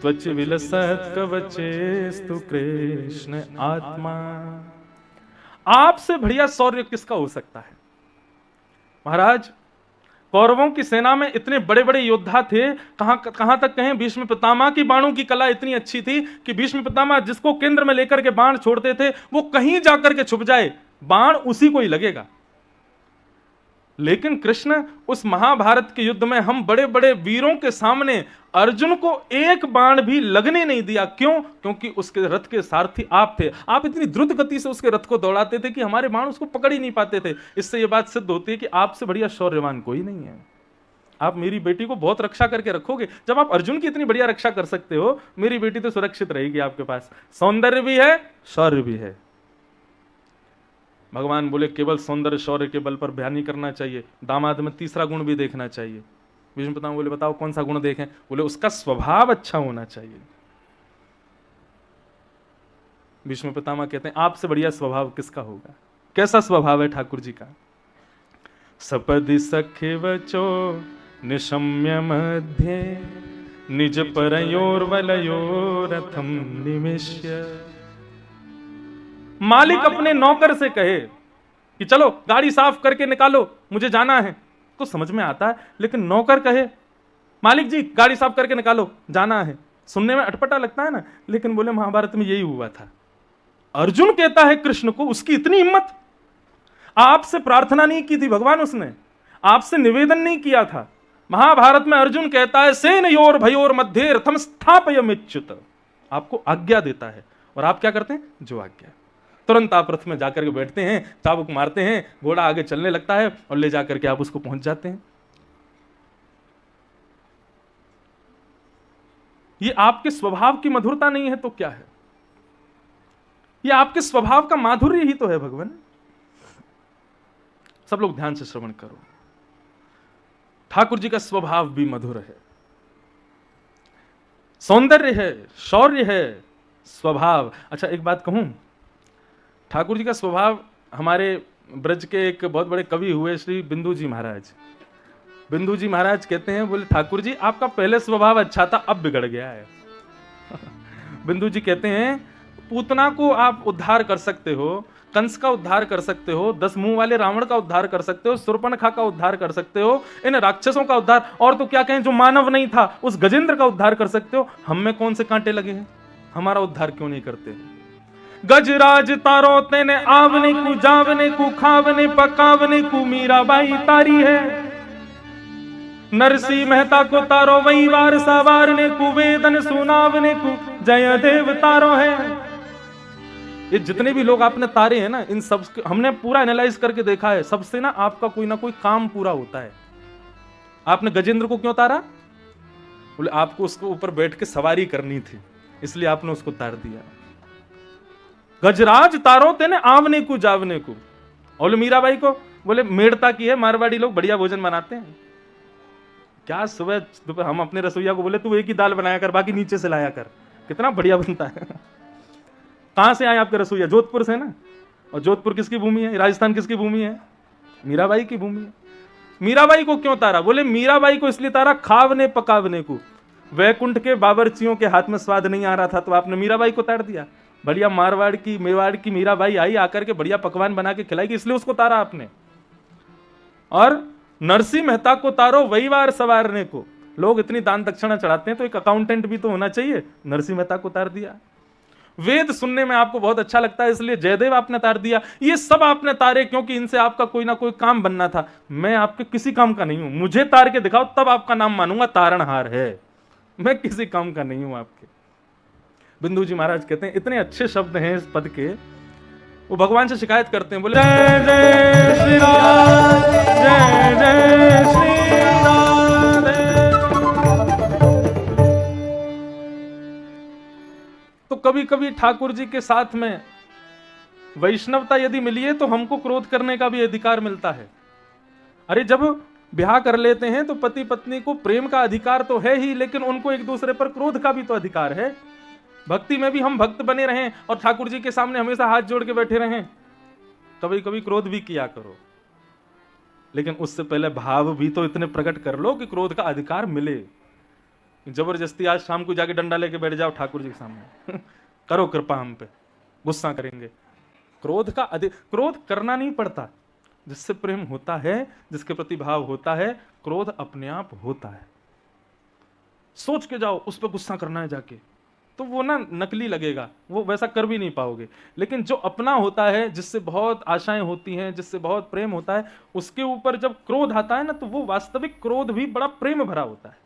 त्वच विलसत कवचेस्तु कृष्ण आत्मा। आपसे बढ़िया शौर्य किसका हो सकता है? महाराज कौरवों की सेना में इतने बड़े बड़े योद्धा थे, कहां तक कहें भीष्म पितामह की बाणों की कला इतनी अच्छी थी कि भीष्म पितामह जिसको केंद्र में लेकर के बाण छोड़ते थे वो कहीं जाकर के छुप जाए, बाण उसी को ही लगेगा। लेकिन कृष्ण उस महाभारत के युद्ध में हम बड़े बड़े वीरों के सामने अर्जुन को एक बाण भी लगने नहीं दिया। क्यों? क्योंकि उसके रथ के सारथी आप थे। आप इतनी द्रुत गति से उसके रथ को दौड़ाते थे कि हमारे बाण उसको पकड़ ही नहीं पाते थे। इससे यह बात सिद्ध होती है कि आपसे बढ़िया शौर्यवान कोई नहीं है। आप मेरी बेटी को बहुत रक्षा करके रखोगे। जब आप अर्जुन की इतनी बढ़िया रक्षा कर सकते हो, मेरी बेटी तो सुरक्षित रहेगी आपके पास। सौंदर्य भी है, शौर्य भी है। भगवान बोले केवल सौंदर्य शौर्य के बल पर ब्याह नहीं करना चाहिए, दामाद में तीसरा गुण भी देखना चाहिए। भीष्म पितामह बोले बताओ कौन सा गुण देखें? बोले उसका स्वभाव अच्छा होना चाहिए। भीष्म पितामह कहते हैं आपसे बढ़िया स्वभाव किसका होगा? कैसा स्वभाव है ठाकुर जी का? सपदि सखे वचो निशम्य मध्य निज परयोर वलयोरथम निमिष्य। मालिक अपने नौकर से कहे कि चलो गाड़ी साफ करके निकालो मुझे जाना है, तो समझ में आता है। लेकिन नौकर कहे मालिक जी गाड़ी साफ करके निकालो जाना है, सुनने में अटपटा लगता है ना। लेकिन बोले महाभारत में यही हुआ था। अर्जुन कहता है कृष्ण को, उसकी इतनी हिम्मत। आपसे प्रार्थना नहीं की थी भगवान, उसने आपसे निवेदन नहीं किया था। महाभारत में अर्जुन कहता है सेनयोर भयोर मध्य रथम स्थापयमिच्युत। आपको आज्ञा देता है और आप क्या करते हैं? जो आज्ञा। तुरंत आप रथ में जाकर के बैठते हैं, चाबुक मारते हैं, घोड़ा आगे चलने लगता है और ले जाकर के आप उसको पहुंच जाते हैं। ये आपके स्वभाव की मधुरता नहीं है तो क्या है? ये आपके स्वभाव का माधुर्य ही तो है भगवान। सब लोग ध्यान से श्रवण करो। ठाकुर जी का स्वभाव भी मधुर है, सौंदर्य है, शौर्य है, स्वभाव। अच्छा एक बात कहूं, ठाकुर जी का स्वभाव, हमारे ब्रज के एक बहुत बड़े कवि हुए श्री बिंदु जी महाराज। बिंदु जी महाराज कहते हैं बोले ठाकुर जी आपका पहले स्वभाव अच्छा था अब बिगड़ गया है। बिंदु जी कहते हैं पूतना को आप उद्धार कर सकते हो, कंस का उद्धार कर सकते हो, 10 मुंह वाले रावण का उद्धार कर सकते हो, शूर्पणखा का उद्धार कर सकते हो, इन राक्षसों का उद्धार, और तो क्या कहें जो मानव नहीं था उस गजेंद्र का उद्धार कर सकते हो। हम में कौन से कांटे लगे हैं, हमारा उद्धार क्यों नहीं करते? गजराज तारो तेने आवने को जावने को खावने पकावने को मीराबाई तारी है, नरसिंह मेहता को तारो वही वार सवारने को वेदन सुनावने को जयदेव तारो है। ये जितने भी लोग आपने तारे हैं ना, इन सब हमने पूरा एनालाइज करके देखा है, सबसे ना आपका कोई ना कोई काम पूरा होता है। आपने गजेंद्र को क्यों तारा? बोले आपको उसके ऊपर बैठ के सवारी करनी थी, इसलिए आपने उसको तार दिया। गजराज तारो तेने आवने को जावने को। और मीराबाई को बोले मेड़ता की है, मारवाड़ी लोग बढ़िया भोजन बनाते हैं। क्या सुबह दोपहर हम अपने रसोईया को बोले तू एक ही दाल बनाया कर, बाकी नीचे से लाया कर, कितना बढ़िया बनता है। कहां से आए आपके रसोईया? जोधपुर से ना। और जोधपुर किसकी भूमि है? राजस्थान किसकी भूमि है? मीराबाई की भूमि है। मीराबाई को क्यों तारा? बोले मीराबाई को इसलिए तारा खावने पकावने को। वैकुंठ के बावर्चियों के हाथ में स्वाद नहीं आ रहा था तो आपने मीराबाई को तार दिया। बढ़िया मारवाड़ की मेवाड़ की मीराबाई आई, आकर के बढ़िया पकवान बना के खिलाएगी, इसलिए उसको तारा आपने। और नरसिंह मेहता को तारो वही वार सवारने को। लोग इतनी दान दक्षिणा चढ़ाते हैं तो एक अकाउंटेंट भी तो होना चाहिए, नरसिंह मेहता को तार दिया। वेद सुनने में आपको बहुत अच्छा लगता है इसलिए जयदेव आपने तार दिया। ये सब आपने तारे क्योंकि इनसे आपका कोई ना कोई काम बनना था। मैं आपके किसी काम का नहीं हूं, मुझे तार के दिखाओ तब आपका नाम मानूंगा, तारणहार है। मैं किसी काम का नहीं हूं आपके। बिंदु जी महाराज कहते हैं इतने अच्छे शब्द हैं इस पद के, वो भगवान से शिकायत करते हैं, बोले जय जय श्री राम, जय जय श्री राधे। तो कभी कभी ठाकुर जी के साथ में वैष्णवता यदि मिली है तो हमको क्रोध करने का भी अधिकार मिलता है। अरे जब ब्याह कर लेते हैं तो पति पत्नी को प्रेम का अधिकार तो है ही, लेकिन उनको एक दूसरे पर क्रोध का भी तो अधिकार है। भक्ति में भी हम भक्त बने रहें और ठाकुर जी के सामने हमेशा हाथ जोड़ के बैठे रहें, कभी कभी क्रोध भी किया करो, लेकिन उससे पहले भाव भी तो इतने प्रकट कर लो कि क्रोध का अधिकार मिले। जबरदस्ती आज शाम को जाके डंडा लेके बैठ जाओ ठाकुर जी के सामने करो कृपा हम पे, गुस्सा करेंगे। क्रोध करना नहीं पड़ता, जिससे प्रेम होता है, जिसके प्रति भाव होता है, क्रोध अपने आप होता है। सोच के जाओ उस पर गुस्सा करना है जाके, तो वो ना नकली लगेगा, वो वैसा कर भी नहीं पाओगे। लेकिन जो अपना होता है, जिससे बहुत आशाएं होती हैं, जिससे बहुत प्रेम होता है, उसके ऊपर जब क्रोध आता है ना तो वो वास्तविक क्रोध भी बड़ा प्रेम भरा होता है।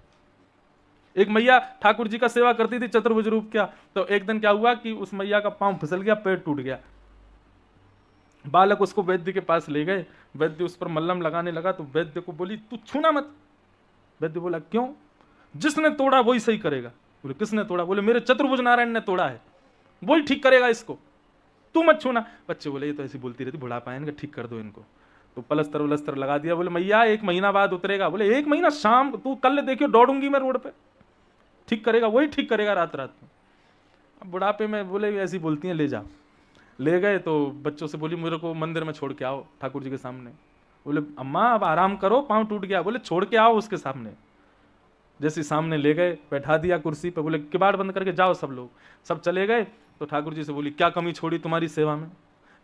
एक मैया ठाकुर जी का सेवा करती थी, चतुर्भुज रूप क्या, तो एक दिन क्या हुआ कि उस मैया का पांव फिसल गया, पेट टूट गया। बालक उसको वैद्य के पास ले गए, वैद्य उस पर मल्लम लगाने लगा तो वैद्य को बोली तू छूना मत। वैद्य बोला क्यों? जिसने तोड़ा वही सही करेगा। बोले किसने तोड़ा? बोले मेरे चतुर्भुज नारायण ने तोड़ा है, वही ठीक करेगा इसको, तू मत छूना। बच्चे बोले ये तो ऐसी बोलती रहती, बुढ़ापा है इनका, ठीक कर दो इनको। तो पलस्तर वलस्तर लगा दिया। बोले मैया 1 महीना बाद उतरेगा। बोले 1 महीना? शाम तू कल देखियो दौड़ूंगी मैं रोड पे, ठीक करेगा, वही ठीक करेगा रात रात में। अब बुढ़ापे में बोले ऐसी बोलती हैं, ले जाओ। ले गए तो बच्चों से बोली मेरे को मंदिर में छोड़ के आओ ठाकुर जी के सामने। बोले अम्मा अब आराम करो, पाँव टूट गया। बोले छोड़ के आओ उसके सामने। जैसे सामने ले गए, बैठा दिया कुर्सी पे, बोले किबाड़ बंद करके जाओ सब लोग। सब चले गए तो ठाकुर जी से बोली क्या कमी छोड़ी तुम्हारी सेवा में?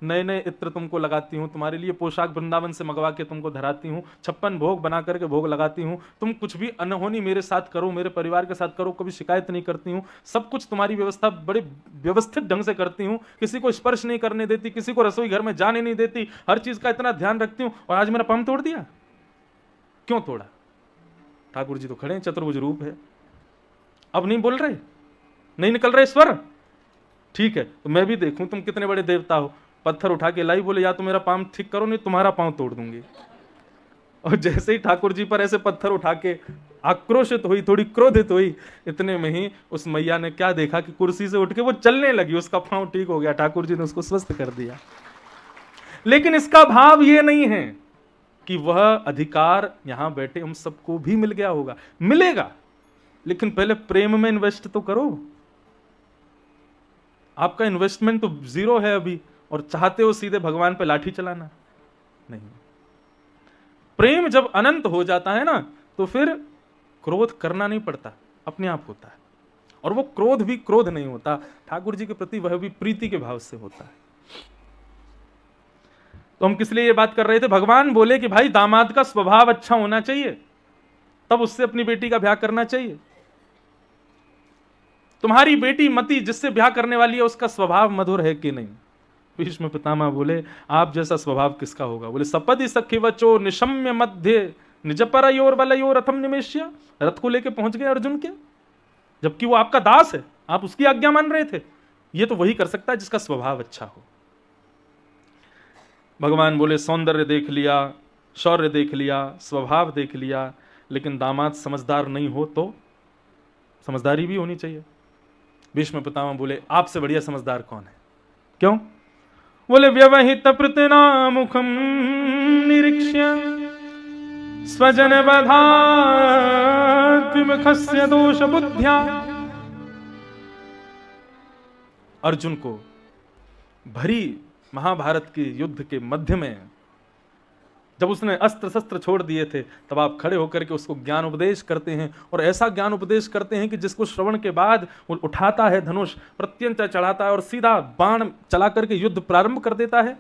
नए नए इत्र तुमको लगाती हूँ, तुम्हारे लिए पोशाक वृंदावन से मंगवा के तुमको धराती हूँ, 56 भोग बना करके भोग लगाती हूँ, तुम कुछ भी अनहोनी मेरे साथ करो, मेरे परिवार के साथ करो, कभी शिकायत नहीं करती हूँ, सब कुछ तुम्हारी व्यवस्था बड़े व्यवस्थित ढंग से करती हूँ, किसी को स्पर्श नहीं करने देती, किसी को रसोई घर में जाने नहीं देती, हर चीज का इतना ध्यान रखती हूँ, और आज मेरा पाँव तोड़ दिया। क्यों तोड़ा? ठाकुर जी तो खड़े हैं, चतुर्भुज रूप है, अब नहीं बोल रहे, नहीं निकल रहे स्वर। ठीक है तो मैं भी देखूं तुम कितने बड़े देवता हो। पत्थर उठा के लाई, बोले या तो मेरा पाँव ठीक करो नहीं तुम्हारा पाँव तोड़ दूंगी। और जैसे ही ठाकुर जी पर ऐसे पत्थर उठा के आक्रोशित हुई, थोड़ी क्रोधित हुई, इतने में ही उस मैया ने क्या देखा कि कुर्सी से उठ के वो चलने लगी, उसका पाँव ठीक हो गया, ठाकुर जी ने उसको स्वस्थ कर दिया। लेकिन इसका भाव ये नहीं है कि वह अधिकार यहां बैठे हम सबको भी मिल गया होगा, मिलेगा, लेकिन पहले प्रेम में इन्वेस्ट तो करो। आपका इन्वेस्टमेंट तो 0 है अभी, और चाहते हो सीधे भगवान पे लाठी चलाना? नहीं। प्रेम जब अनंत हो जाता है ना तो फिर क्रोध करना नहीं पड़ता, अपने आप होता है। और वो क्रोध भी क्रोध नहीं होता ठाकुर जी के प्रति, वह भी प्रीति के भाव से होता है। तो हम किस लिए ये बात कर रहे थे? भगवान बोले कि भाई दामाद का स्वभाव अच्छा होना चाहिए, तब उससे अपनी बेटी का ब्याह करना चाहिए। तुम्हारी बेटी मति जिससे ब्याह करने वाली है उसका स्वभाव मधुर है कि नहीं? भीष्म पितामह बोले आप जैसा स्वभाव किसका होगा? बोले सपदि सखी वचो निशम्य मध्य निज परयोर वलयोर रथम निमेश्य। रथ को लेके पहुंच गए अर्जुन के, जबकि वो आपका दास है, आप उसकी आज्ञा मान रहे थे। ये तो वही कर सकता है जिसका स्वभाव अच्छा हो। भगवान बोले सौंदर्य देख लिया, शौर्य देख लिया, स्वभाव देख लिया, लेकिन दामाद समझदार नहीं हो तो समझदारी भी होनी चाहिए। भीष्म पितामह बोले आपसे बढ़िया समझदार कौन है? क्यों? बोले व्यवहित प्रतना मुखम निरीक्ष्य स्वजन बधात्मखस्य दोष बुद्ध्या। अर्जुन को भरी महाभारत के युद्ध के मध्य में जब उसने अस्त्र शस्त्र छोड़ दिए थे, तब आप खड़े होकर के उसको ज्ञान उपदेश करते हैं, और ऐसा ज्ञान उपदेश करते हैं कि जिसको श्रवण के बाद वो उठाता है धनुष, प्रत्यंचा चढ़ाता है और सीधा बाण चला करके युद्ध प्रारंभ कर देता है।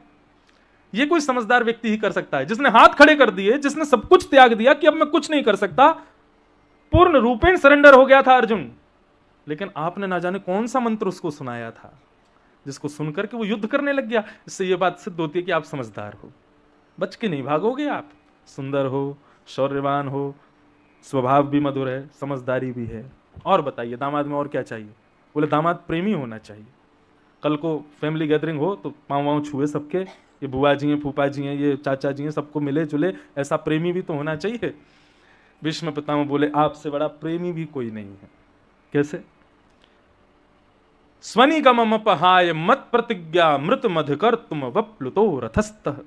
ये कोई समझदार व्यक्ति ही कर सकता है, जिसने हाथ खड़े कर दिए, जिसने सब कुछ त्याग दिया कि अब मैं कुछ नहीं कर सकता, पूर्ण रूपेण सरेंडर हो गया था अर्जुन। लेकिन आपने ना जाने कौन सा मंत्र उसको सुनाया था जिसको सुनकर के वो युद्ध करने लग गया। इससे ये बात सिद्ध होती है कि आप समझदार हो, बच के नहीं भागोगे, आप सुंदर हो, शौर्यवान हो, स्वभाव भी मधुर है, समझदारी भी है। और बताइए दामाद में और क्या चाहिए? बोले दामाद प्रेमी होना चाहिए। कल को फैमिली गैदरिंग हो तो पाँव वाँव छुए सबके, ये बुआ जी हैं, फूफा जी हैं, ये चाचा जी हैं, सबको मिले जुले, ऐसा प्रेमी भी तो होना चाहिए। भीष्म पितामह बोले आपसे बड़ा प्रेमी भी कोई नहीं है। कैसे? स्वनिगममपहाय मत प्रतिज्ञा मृत मधुकर तुम वप्लुतो रथस्थः।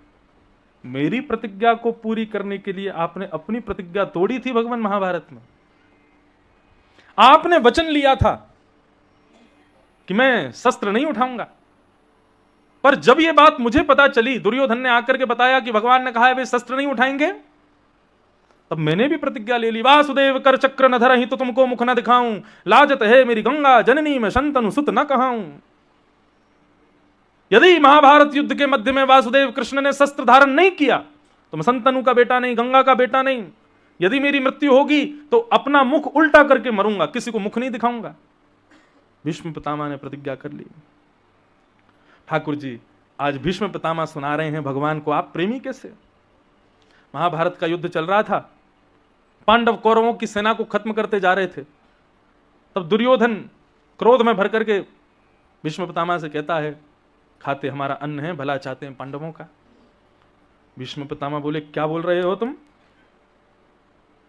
मेरी प्रतिज्ञा को पूरी करने के लिए आपने अपनी प्रतिज्ञा तोड़ी थी। भगवान महाभारत में आपने वचन लिया था कि मैं शस्त्र नहीं उठाऊंगा, पर जब यह बात मुझे पता चली, दुर्योधन ने आकर के बताया कि भगवान ने कहा है वे शस्त्र नहीं उठाएंगे, तब मैंने भी प्रतिज्ञा ले ली। वासुदेव कर चक्र न धरहि तो तुमको मुख न दिखाऊं, लाजत है मेरी गंगा जननी में शंतनु सुत न कहाऊं। यदि महाभारत युद्ध के मध्य में वासुदेव कृष्ण ने शस्त्र धारण नहीं किया तो मैं शंतनु का बेटा नहीं, गंगा का बेटा नहीं। यदि मेरी मृत्यु होगी तो अपना मुख उल्टा करके मरूंगा, किसी को मुख नहीं दिखाऊंगा। भीष्म पितामह ने प्रतिज्ञा कर ली। ठाकुर जी आज भीष्म पितामह सुना रहे हैं भगवान को आप प्रेमी कैसे? महाभारत का युद्ध चल रहा था, पांडव कौरवों की सेना को खत्म करते जा रहे थे। तब दुर्योधन क्रोध में भर करके भीष्म पितामह से कहता है खाते हमारा अन्न है, भला चाहते हैं पांडवों का। भीष्म पितामह बोले क्या बोल रहे हो तुम?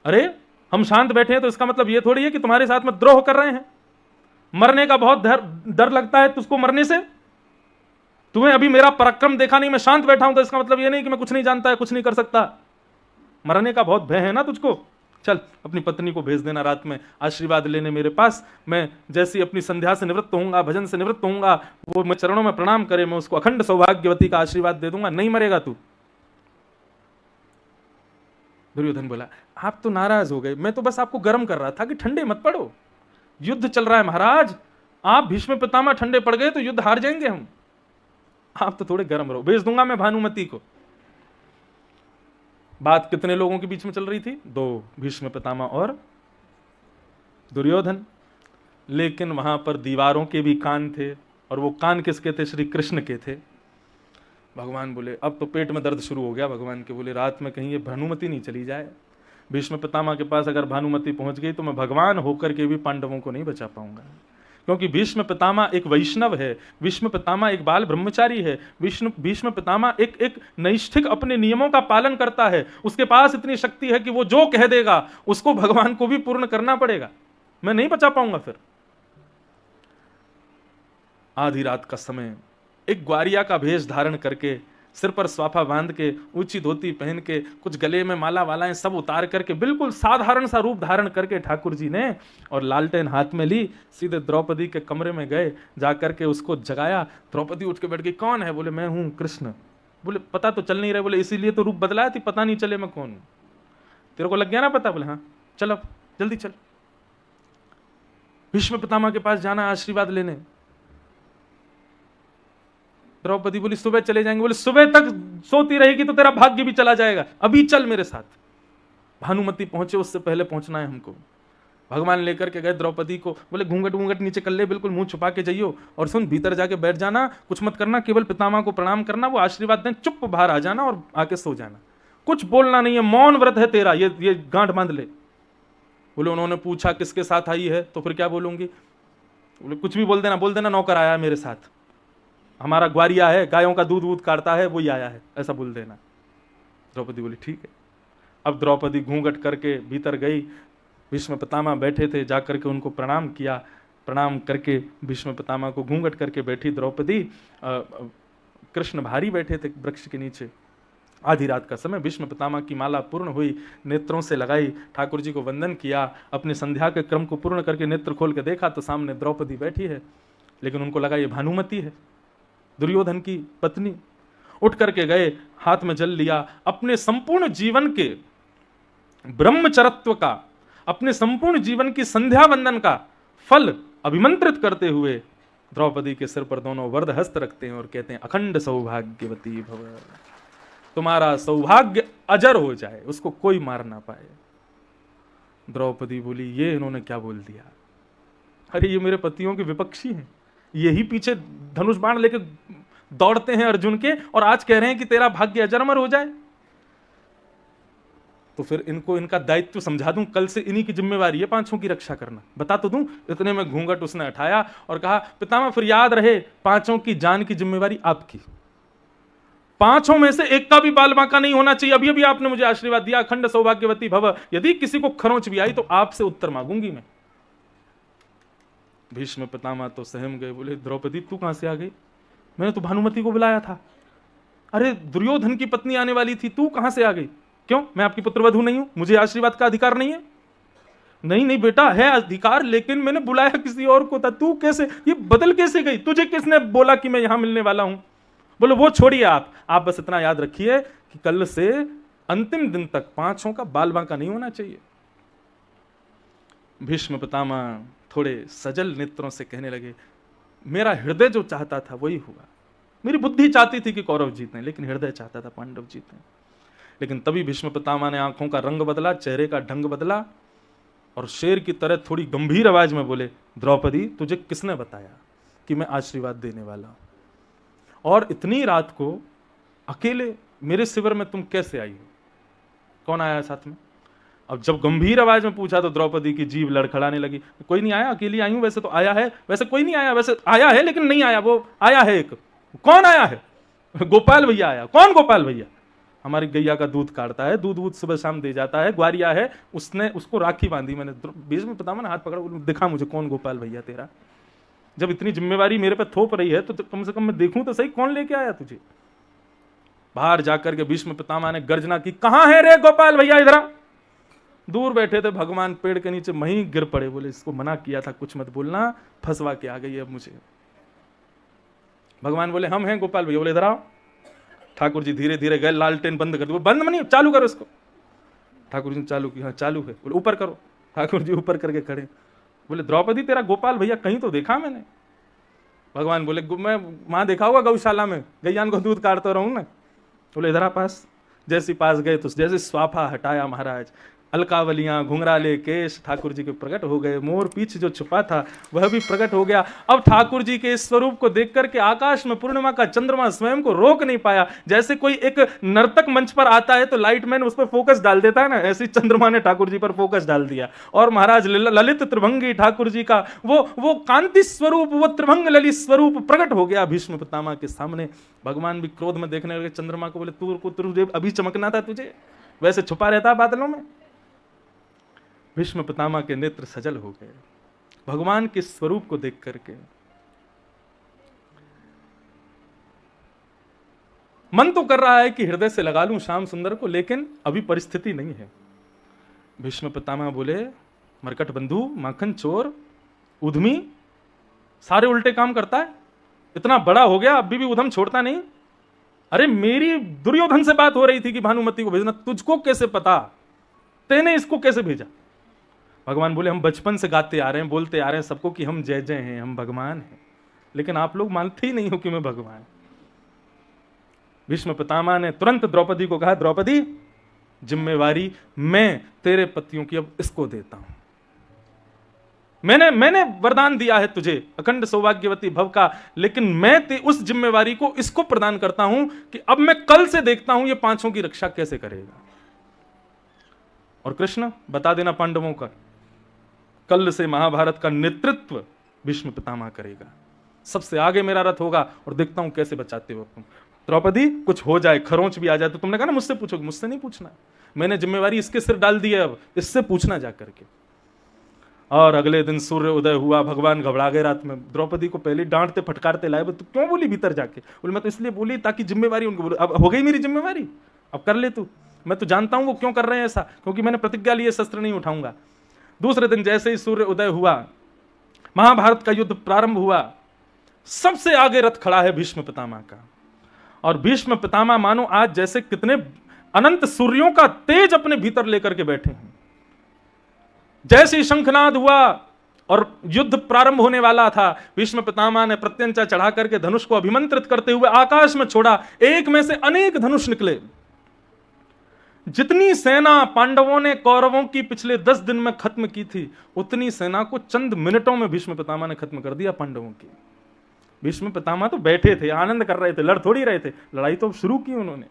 अरे हम शांत बैठे हैं तो इसका मतलब यह थोड़ी है कि तुम्हारे साथ में द्रोह कर रहे हैं। मरने का बहुत डर लगता है तुझको मरने से। तुम्हें अभी मेरा पराक्रम देखा नहीं, मैं शांत बैठा हूं तो इसका मतलब यह नहीं कि मैं कुछ नहीं जानता है, कुछ नहीं कर सकता। मरने का बहुत भय है ना तुझको। चल अपनी पत्नी को भेज देना रात में आशीर्वाद लेने मेरे पास। मैं जैसी अपनी संध्या से निवृत्त होऊंगा, भजन से निवृत्त होऊंगा, वो मैं चरणों में प्रणाम करे, मैं उसको अखंड सौभाग्यवती का आशीर्वाद दे दूंगा। नहीं मरेगा तू। दुर्योधन बोला आप तो नाराज हो गए, मैं तो बस आपको गर्म कर रहा था कि ठंडे मत पड़ो, युद्ध चल रहा है महाराज। आप भीष्म पितामह ठंडे पड़ गए तो युद्ध हार जाएंगे हम, आप तो थोड़े गर्म रहो। भेज दूंगा मैं भानुमति को। बात कितने लोगों के बीच में चल रही थी? दो, भीष्म पितामह और दुर्योधन। लेकिन वहां पर दीवारों के भी कान थे, और वो कान किसके थे? श्री कृष्ण के थे। भगवान बोले अब तो पेट में दर्द शुरू हो गया भगवान के। बोले रात में कहीं ये भानुमति नहीं चली जाए। भीष्म पितामह के पास अगर भानुमति पहुंच गई तो मैं भगवान होकर के भी पांडवों को नहीं बचा पाऊंगा, क्योंकि भीष्म पितामह एक वैष्णव है, भीष्म पितामह एक बाल ब्रह्मचारी है, भीष्म पितामह एक नैष्ठिक अपने नियमों का पालन करता है। उसके पास इतनी शक्ति है कि वो जो कह देगा उसको भगवान को भी पूर्ण करना पड़ेगा। मैं नहीं बचा पाऊंगा। फिर आधी रात का समय एक ग्वारिया का भेष धारण करके, सिर पर स्वाफा बांध के, ऊंची धोती पहन के, कुछ गले में माला वालाएं सब उतार करके, बिल्कुल साधारण सा रूप धारण करके ठाकुर जी ने और लालटेन हाथ में ली, सीधे द्रौपदी के कमरे में गए, जाकर के उसको जगाया। द्रौपदी उठ के बैठ गई। कौन है? बोले मैं हूं कृष्ण। बोले पता तो चल नहीं रहा। बोले इसीलिए तो रूप बदलाया थी, पता नहीं चले मैं कौन हूं। तेरे को लग गया ना पता? बोले हाँ चल अब जल्दी चल, भीष्म पितामह के पास जाना आशीर्वाद लेने। द्रौपदी बोली सुबह चले जाएंगे। बोले सुबह तक सोती रहेगी तो तेरा भाग्य भी चला जाएगा, अभी चल मेरे साथ। भानुमति पहुंचे, उससे पहले पहुंचना है हमको। भगवान लेकर के गए द्रौपदी को, बोले घूंघट घूंघट नीचे कर ले, बिल्कुल मुंह छुपा के जाइयो, और सुन भीतर जाके बैठ जाना, कुछ मत करना, केवल पितामह को प्रणाम करना, वो आशीर्वाद दें, चुप बाहर आ जाना और आके सो जाना, कुछ बोलना नहीं है, मौन व्रत है तेरा, ये गांठ बांध ले। बोले उन्होंने पूछा किसके साथ आई है, तो फिर क्या बोलूंगी? बोले कुछ भी बोल देना नौकर आया है मेरे साथ, हमारा ग्वारिया है, गायों का दूध वूध काटता है, वही आया है, ऐसा बोल देना। द्रौपदी बोली ठीक है। अब द्रौपदी घूंघट करके भीतर गई, भीष्म पितामह बैठे थे, जाकर के उनको प्रणाम किया। प्रणाम करके भीष्म पितामह को घूंघट करके बैठी द्रौपदी। कृष्ण भारी बैठे थे वृक्ष के नीचे। आधी रात का समय, भीष्म पितामह की माला पूर्ण हुई, नेत्रों से लगाई, ठाकुर जी को वंदन किया, अपने संध्या के क्रम को पूर्ण करके नेत्र खोल के देखा तो सामने द्रौपदी बैठी है, लेकिन उनको लगा ये भानुमति है, दुर्योधन की पत्नी। उठ करके गए, हाथ में जल लिया, अपने संपूर्ण जीवन के ब्रह्मचरत्व का, अपने संपूर्ण जीवन की संध्या वंदन का फल अभिमंत्रित करते हुए द्रौपदी के सिर पर दोनों वरद हस्त रखते हैं और कहते हैं अखंड सौभाग्यवती भव, तुम्हारा सौभाग्य अजर हो जाए, उसको कोई मार ना पाए। द्रौपदी बोली ये इन्होंने क्या बोल दिया? अरे ये मेरे पतियों के विपक्षी हैं, यही पीछे धनुष बाण लेके दौड़ते हैं अर्जुन के, और आज कह रहे हैं कि तेरा भाग्य अजरमर हो जाए। तो फिर इनको इनका दायित्व समझा दूं, कल से इन्हीं की जिम्मेवारी है पांचों की रक्षा करना, बता तो दूं। इतने में घूंघट उसने उठाया और कहा पितामह फिर याद रहे, पांचों की जान की जिम्मेवारी आपकी, पांचों में से एक का भी बाल बांका नहीं होना चाहिए। अभी अभी आपने मुझे आशीर्वाद दिया अखंड सौभाग्यवती भव, यदि किसी को खरोंच भी आई तो आपसे उत्तर मांगूंगी मैं। भीष्म पितामह तो सहम गए, बोले द्रौपदी तू कहां से आ गई? मैंने तो भानुमति को बुलाया था। अरे दुर्योधन की पत्नी आने वाली थी, तू कहां से आ गई? क्यों, मैं आपकी पुत्रवधू नहीं हूं? मुझे आशीर्वाद का अधिकार नहीं है? नहीं नहीं बेटा, है अधिकार, लेकिन मैंने बुलाया किसी और को था। तू कैसे, ये बदल कैसे गई? तुझे किसने बोला कि मैं यहां मिलने वाला हूं? बोलो वो छोड़िए, आप बस इतना याद रखिए कि कल से अंतिम दिन तक पांचों का बाल बांका नहीं होना चाहिए। भीष्म पितामह थोड़े सजल नेत्रों से कहने लगे मेरा हृदय जो चाहता था वही हुआ। मेरी बुद्धि चाहती थी कि कौरव जीतें, लेकिन हृदय चाहता था पांडव जीतें। लेकिन तभी भीष्म पितामह ने आंखों का रंग बदला, चेहरे का ढंग बदला, और शेर की तरह थोड़ी गंभीर आवाज में बोले द्रौपदी तुझे किसने बताया कि मैं आशीर्वाद देने वाला हूं? और इतनी रात को अकेले मेरे शिविर में तुम कैसे आई हो? कौन आया साथ में? अब जब गंभीर आवाज में पूछा तो द्रौपदी की जीभ लड़खड़ाने लगी। कोई नहीं आया, अकेली आई हूं। वैसे तो आया है, वैसे कोई नहीं आया, वैसे आया है लेकिन नहीं आया, वो आया है एक। कौन आया है? गोपाल भैया आया। कौन गोपाल भैया? हमारी गैया का दूध काटता है, दूध सुबह शाम दे जाता है, ग्वारिया है, उसने उसको राखी बांधी। मैंने भीष्म पितामह ने हाथ पकड़ा, दिखा मुझे कौन गोपाल भैया तेरा। जब इतनी जिम्मेवारी मेरे पे थोप रही है तो कम से कम मैं देखूं तो सही कौन लेके आया तुझे। बाहर जाकर के भीष्म पितामह ने गर्जना की, कहां है रे गोपाल भैया, इधर आ। दूर बैठे थे भगवान पेड़ के नीचे, वहीं गिर पड़े, बोले इसको मना किया था कुछ मत बोलना, फंसवा के आ गई अब मुझे। भगवान बोले हम हैं गोपाल भैया। बोले इधर आओ। ठाकुर जी धीरे धीरे गए, लालटेन बंद कर दो। बंद नहीं, चालू करो इसको। ठाकुर जी ने चालू किया, हाँ चालू है। बोले ऊपर करो। ठाकुर जी ऊपर करके खड़े। बोले द्रौपदी तेरा गोपाल भैया कहीं तो देखा मैंने। भगवान बोले मैं वहां देखा होगा गौशाला में, गैयान को दूध काटता रहूं ना। बोले इधर आ पास। जैसे पास गए तो जैसे स्वाफा हटाया महाराज, अलकावलियां, घुंघराले केश ठाकुर जी के प्रकट हो गए। मोर पीछ जो छुपा था वह भी प्रकट हो गया। अब ठाकुर जी के इस स्वरूप को देख करके आकाश में पूर्णिमा का चंद्रमा स्वयं को रोक नहीं पाया। जैसे कोई एक नर्तक मंच पर आता है तो लाइटमैन उस पर फोकस डाल देता है ना, ऐसे चंद्रमा ने ठाकुर जी पर फोकस डाल दिया। और महाराज ललित त्रिभंगी ठाकुर जी का वो कांति स्वरूप, वो त्रिभंग ललित स्वरूप प्रकट हो गया भीष्म पितामह के सामने। भगवान भी क्रोध में देखने लगे चंद्रमा को। बोले तुझे अभी चमकना था, तुझे वैसे छुपा रहता बादलों में। भीष्म पितामह के नेत्र सजल हो गए भगवान के स्वरूप को देख करके। मन तो कर रहा है कि हृदय से लगा लूं श्याम सुंदर को, लेकिन अभी परिस्थिति नहीं है। भीष्म पितामह बोले मरकट बंधु, माखन चोर, उद्यमी, सारे उल्टे काम करता है, इतना बड़ा हो गया अभी भी उधम छोड़ता नहीं। अरे मेरी दुर्योधन से बात हो रही थी कि भानुमति को भेजना, तुझको कैसे पता? तेने इसको कैसे भेजा? भगवान बोले हम बचपन से गाते आ रहे हैं, बोलते आ रहे हैं सबको कि हम जय जय हैं, हम भगवान हैं, लेकिन आप लोग मानते ही नहीं हो कि मैं भगवान। भीष्म पितामह ने तुरंत द्रौपदी को कहा, द्रौपदी जिम्मेवारी मैं तेरे पतियों की अब इसको देता हूं। मैंने वरदान दिया है तुझे अखंड सौभाग्यवती भव का, लेकिन मैं उस जिम्मेवारी को इसको प्रदान करता हूं कि अब मैं कल से देखता हूं ये पांचों की रक्षा कैसे करेगा। और कृष्ण बता देना पांडवों का, कल से महाभारत का नेतृत्व भीष्म पितामह करेगा, सबसे आगे मेरा रथ होगा और देखता हूं कैसे बचाते हो तुम। द्रौपदी कुछ हो जाए, खरोंच भी आ जाए तो तुमने कहा ना मुझसे पूछोगे, मुझसे नहीं पूछना, मैंने जिम्मेवारी इसके सिर डाल दी है, अब इससे पूछना जा करके। और अगले दिन सूर्य उदय हुआ, भगवान घबरा गए रात में, द्रौपदी को पहले डांटते फटकारते लाए, तो क्यों बोली भीतर जाके? बोले मैं तो इसलिए बोली ताकि जिम्मेवारी उनको, बोले अब हो गई मेरी जिम्मेवारी, अब कर ले तू, मैं तो जानता हूं वो क्यों कर रहे हैं ऐसा, क्योंकि मैंने प्रतिज्ञा ली है शस्त्र नहीं उठाऊंगा। दूसरे दिन जैसे ही सूर्य उदय हुआ, महाभारत का युद्ध प्रारंभ हुआ, सबसे आगे रथ खड़ा है भीष्म पितामह का। और भीष्म पितामह मानो आज जैसे कितने अनंत सूर्यों का तेज अपने भीतर लेकर के बैठे हैं। जैसे ही शंखनाद हुआ और युद्ध प्रारंभ होने वाला था, भीष्म पितामह ने प्रत्यंचा चढ़ा करके धनुष को अभिमंत्रित करते हुए आकाश में छोड़ा, एक में से अनेक धनुष निकले। जितनी सेना पांडवों ने कौरवों की पिछले 10 दिन में खत्म की थी, उतनी सेना को चंद मिनटों में भीष्म पितामह ने खत्म कर दिया पांडवों की। भीष्म पितामह तो बैठे थे, आनंद कर रहे थे, लड़ थोड़ी रहे थे, लड़ाई तो शुरू की उन्होंने।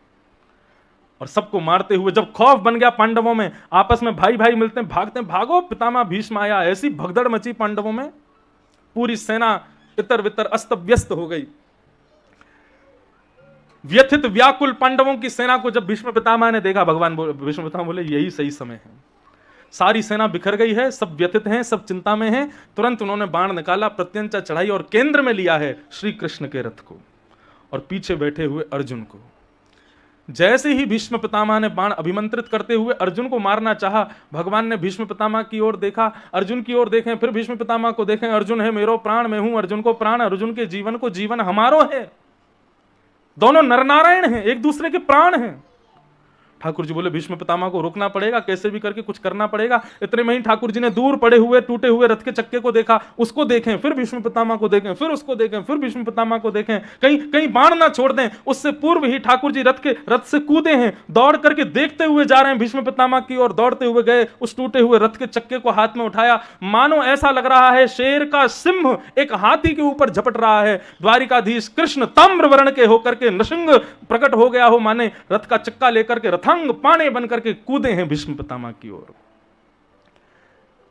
और सबको मारते हुए जब खौफ बन गया पांडवों में, आपस में भाई भाई मिलते हैं, भागते हैं, भागो पितामह भीष्म आया, ऐसी भगदड़ मची पांडवों में, पूरी सेना इतर वितर अस्त व्यस्त हो गई। व्यथित व्याकुल पांडवों की सेना को जब भीष्म पितामह ने देखा, भीष्म पितामह बोले यही सही समय है, सारी सेना बिखर गई है, सब व्यथित हैं, सब चिंता में हैं। तुरंत उन्होंने बाण निकाला, प्रत्यंचा चढ़ाई और केंद्र में लिया है श्री कृष्ण के रथ को और पीछे बैठे हुए अर्जुन को। जैसे ही भीष्म पितामह ने बाण अभिमंत्रित करते हुए अर्जुन को मारना चाहा, भगवान ने भीष्म पितामह की ओर देखा, अर्जुन की ओर देखें, फिर भीष्म पितामह को देखें, अर्जुन है मेरो प्राण, मैं हूं अर्जुन को प्राण, अर्जुन के जीवन को जीवन हमारो है। दोनों नरनारायण हैं, एक दूसरे के प्राण हैं। ठाकुर जी बोले भीष्म पितामह को रोकना पड़ेगा, कैसे भी करके कुछ करना पड़ेगा। इतने में ही ठाकुर जी ने दूर पड़े हुए टूटे हुए रथ के चक्के को देखा, उसको देखें, फिर भीष्म पितामह को देखें, फिर उसको देखें, फिर भीष्म पितामह को देखें, कहीं कहीं बाण ना छोड़ दें। उससे पूर्व ही ठाकुर जी रथ से कूदे हैं, दौड़ करके देखते हुए जा रहे हैं भीष्म पितामह की ओर, दौड़ते हुए गए, उस टूटे हुए रथ के चक्के को हाथ में उठाया, मानो ऐसा लग रहा है शेर का सिंह एक हाथी के ऊपर झपट रहा है। द्वारिकाधीश कृष्ण ताम्र वर्ण के होकर के नृसिंह प्रकट हो गया हो, माने रथ का चक्का लेकर के रथांग पाने बनकर के कूदे हैं भीष्म पितामह की ओर।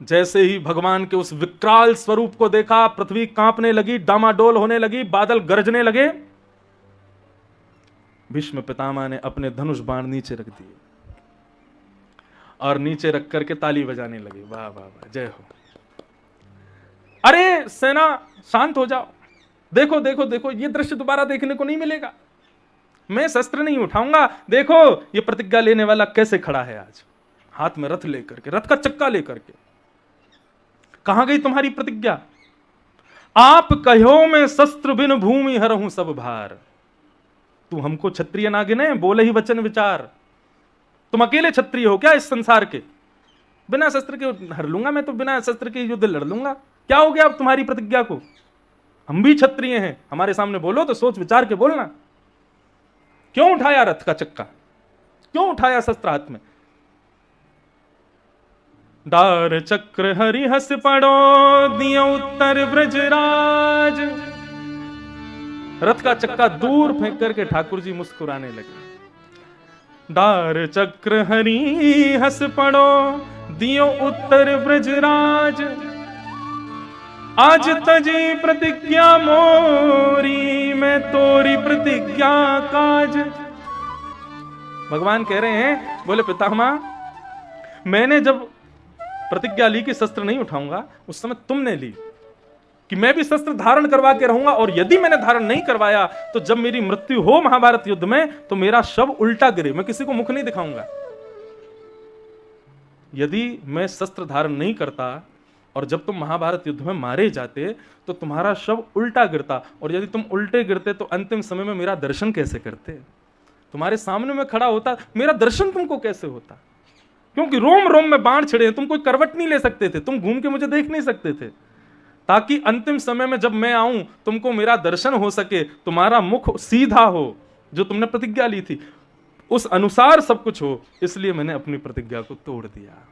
जैसे ही भगवान के उस विकराल स्वरूप को देखा, पृथ्वी कांपने लगी, डामाडोल होने लगी, बादल गरजने लगे। भीष्म पितामह ने अपने धनुष बाण नीचे रख दिए और नीचे रख करके ताली बजाने लगे, वाह वाह वाह, जय हो। अरे सेना शांत हो जाओ, देखो देखो देखो, ये दृश्य दोबारा देखने को नहीं मिलेगा, मैं शस्त्र नहीं उठाऊंगा। देखो ये प्रतिज्ञा लेने वाला कैसे खड़ा है आज, हाथ में रथ लेकर के, रथ का चक्का लेकर के। कहां गई तुम्हारी प्रतिज्ञा? आप कहो मैं शस्त्र बिन भूमि हरहूं सब भार। तू हमको क्षत्रिय ना गिने, बोले ही वचन विचार। तुम अकेले क्षत्रिय हो क्या इस संसार के? बिना शस्त्र के हर लूंगा मैं तो, बिना शस्त्र के युद्ध लड़ लूंगा। क्या हो गया अब तुम्हारी प्रतिज्ञा को? हम भी क्षत्रिय हैं, हमारे सामने बोलो तो सोच विचार के बोलना। क्यों उठाया रथ का चक्का, क्यों उठाया शस्त्र हाथ में? डार चक्र हरि हस पड़ो दियो उत्तर ब्रजराज। रथ का चक्का दूर फेंक करके ठाकुर जी मुस्कुराने लगे। डार चक्र हरि हस पड़ो दियो उत्तर ब्रजराज। आज तजी प्रतिज्ञा मोरी, मैं तोरी प्रतिज्ञा काज। भगवान कह रहे हैं, बोले पितामह मैंने जब प्रतिज्ञा ली कि शस्त्र नहीं उठाऊंगा, उस समय तुमने ली कि मैं भी शस्त्र धारण करवा के रहूंगा, और यदि मैंने धारण नहीं करवाया तो जब मेरी मृत्यु हो महाभारत युद्ध में तो मेरा शव उल्टा गिरे, मैं किसी को मुख नहीं दिखाऊंगा। यदि मैं शस्त्र धारण नहीं करता और जब तुम महाभारत युद्ध में मारे जाते तो तुम्हारा शव उल्टा गिरता, और यदि तुम उल्टे गिरते तो अंतिम समय में मेरा दर्शन कैसे करते? तुम्हारे सामने में खड़ा होता, मेरा दर्शन तुमको कैसे होता? क्योंकि रोम रोम में बाण छिड़े, तुम कोई करवट नहीं ले सकते थे, तुम घूम के मुझे देख नहीं सकते थे, ताकि अंतिम समय में जब मैं आऊं तुमको मेरा दर्शन हो सके, तुम्हारा मुख सीधा हो, जो तुमने प्रतिज्ञा ली थी उस अनुसार सब कुछ हो, इसलिए मैंने अपनी प्रतिज्ञा को तोड़ दिया।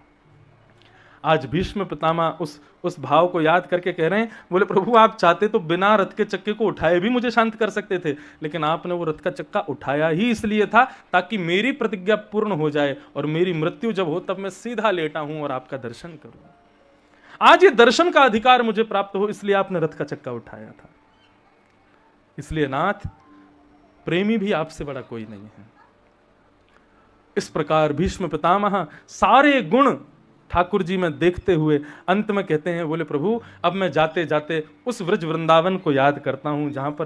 आज भीष्म पितामह उस भाव को याद करके कह रहे हैं, बोले प्रभु आप चाहते तो बिना रथ के चक्के को उठाए भी मुझे शांत कर सकते थे, लेकिन आपने वो रथ का चक्का उठाया ही इसलिए था ताकि मेरी प्रतिज्ञा पूर्ण हो जाए और मेरी मृत्यु जब हो तब मैं सीधा लेटा हूं और आपका दर्शन करूं। आज ये दर्शन का अधिकार मुझे प्राप्त हो, इसलिए आपने रथ का चक्का उठाया था। इसलिए नाथ, प्रेमी भी आपसे बड़ा कोई नहीं है। इस प्रकार भीष्म पितामह सारे गुण ठाकुर जी में देखते हुए अंत में कहते हैं, बोले प्रभु अब मैं जाते जाते उस व्रज वृंदावन को याद करता हूं जहां पर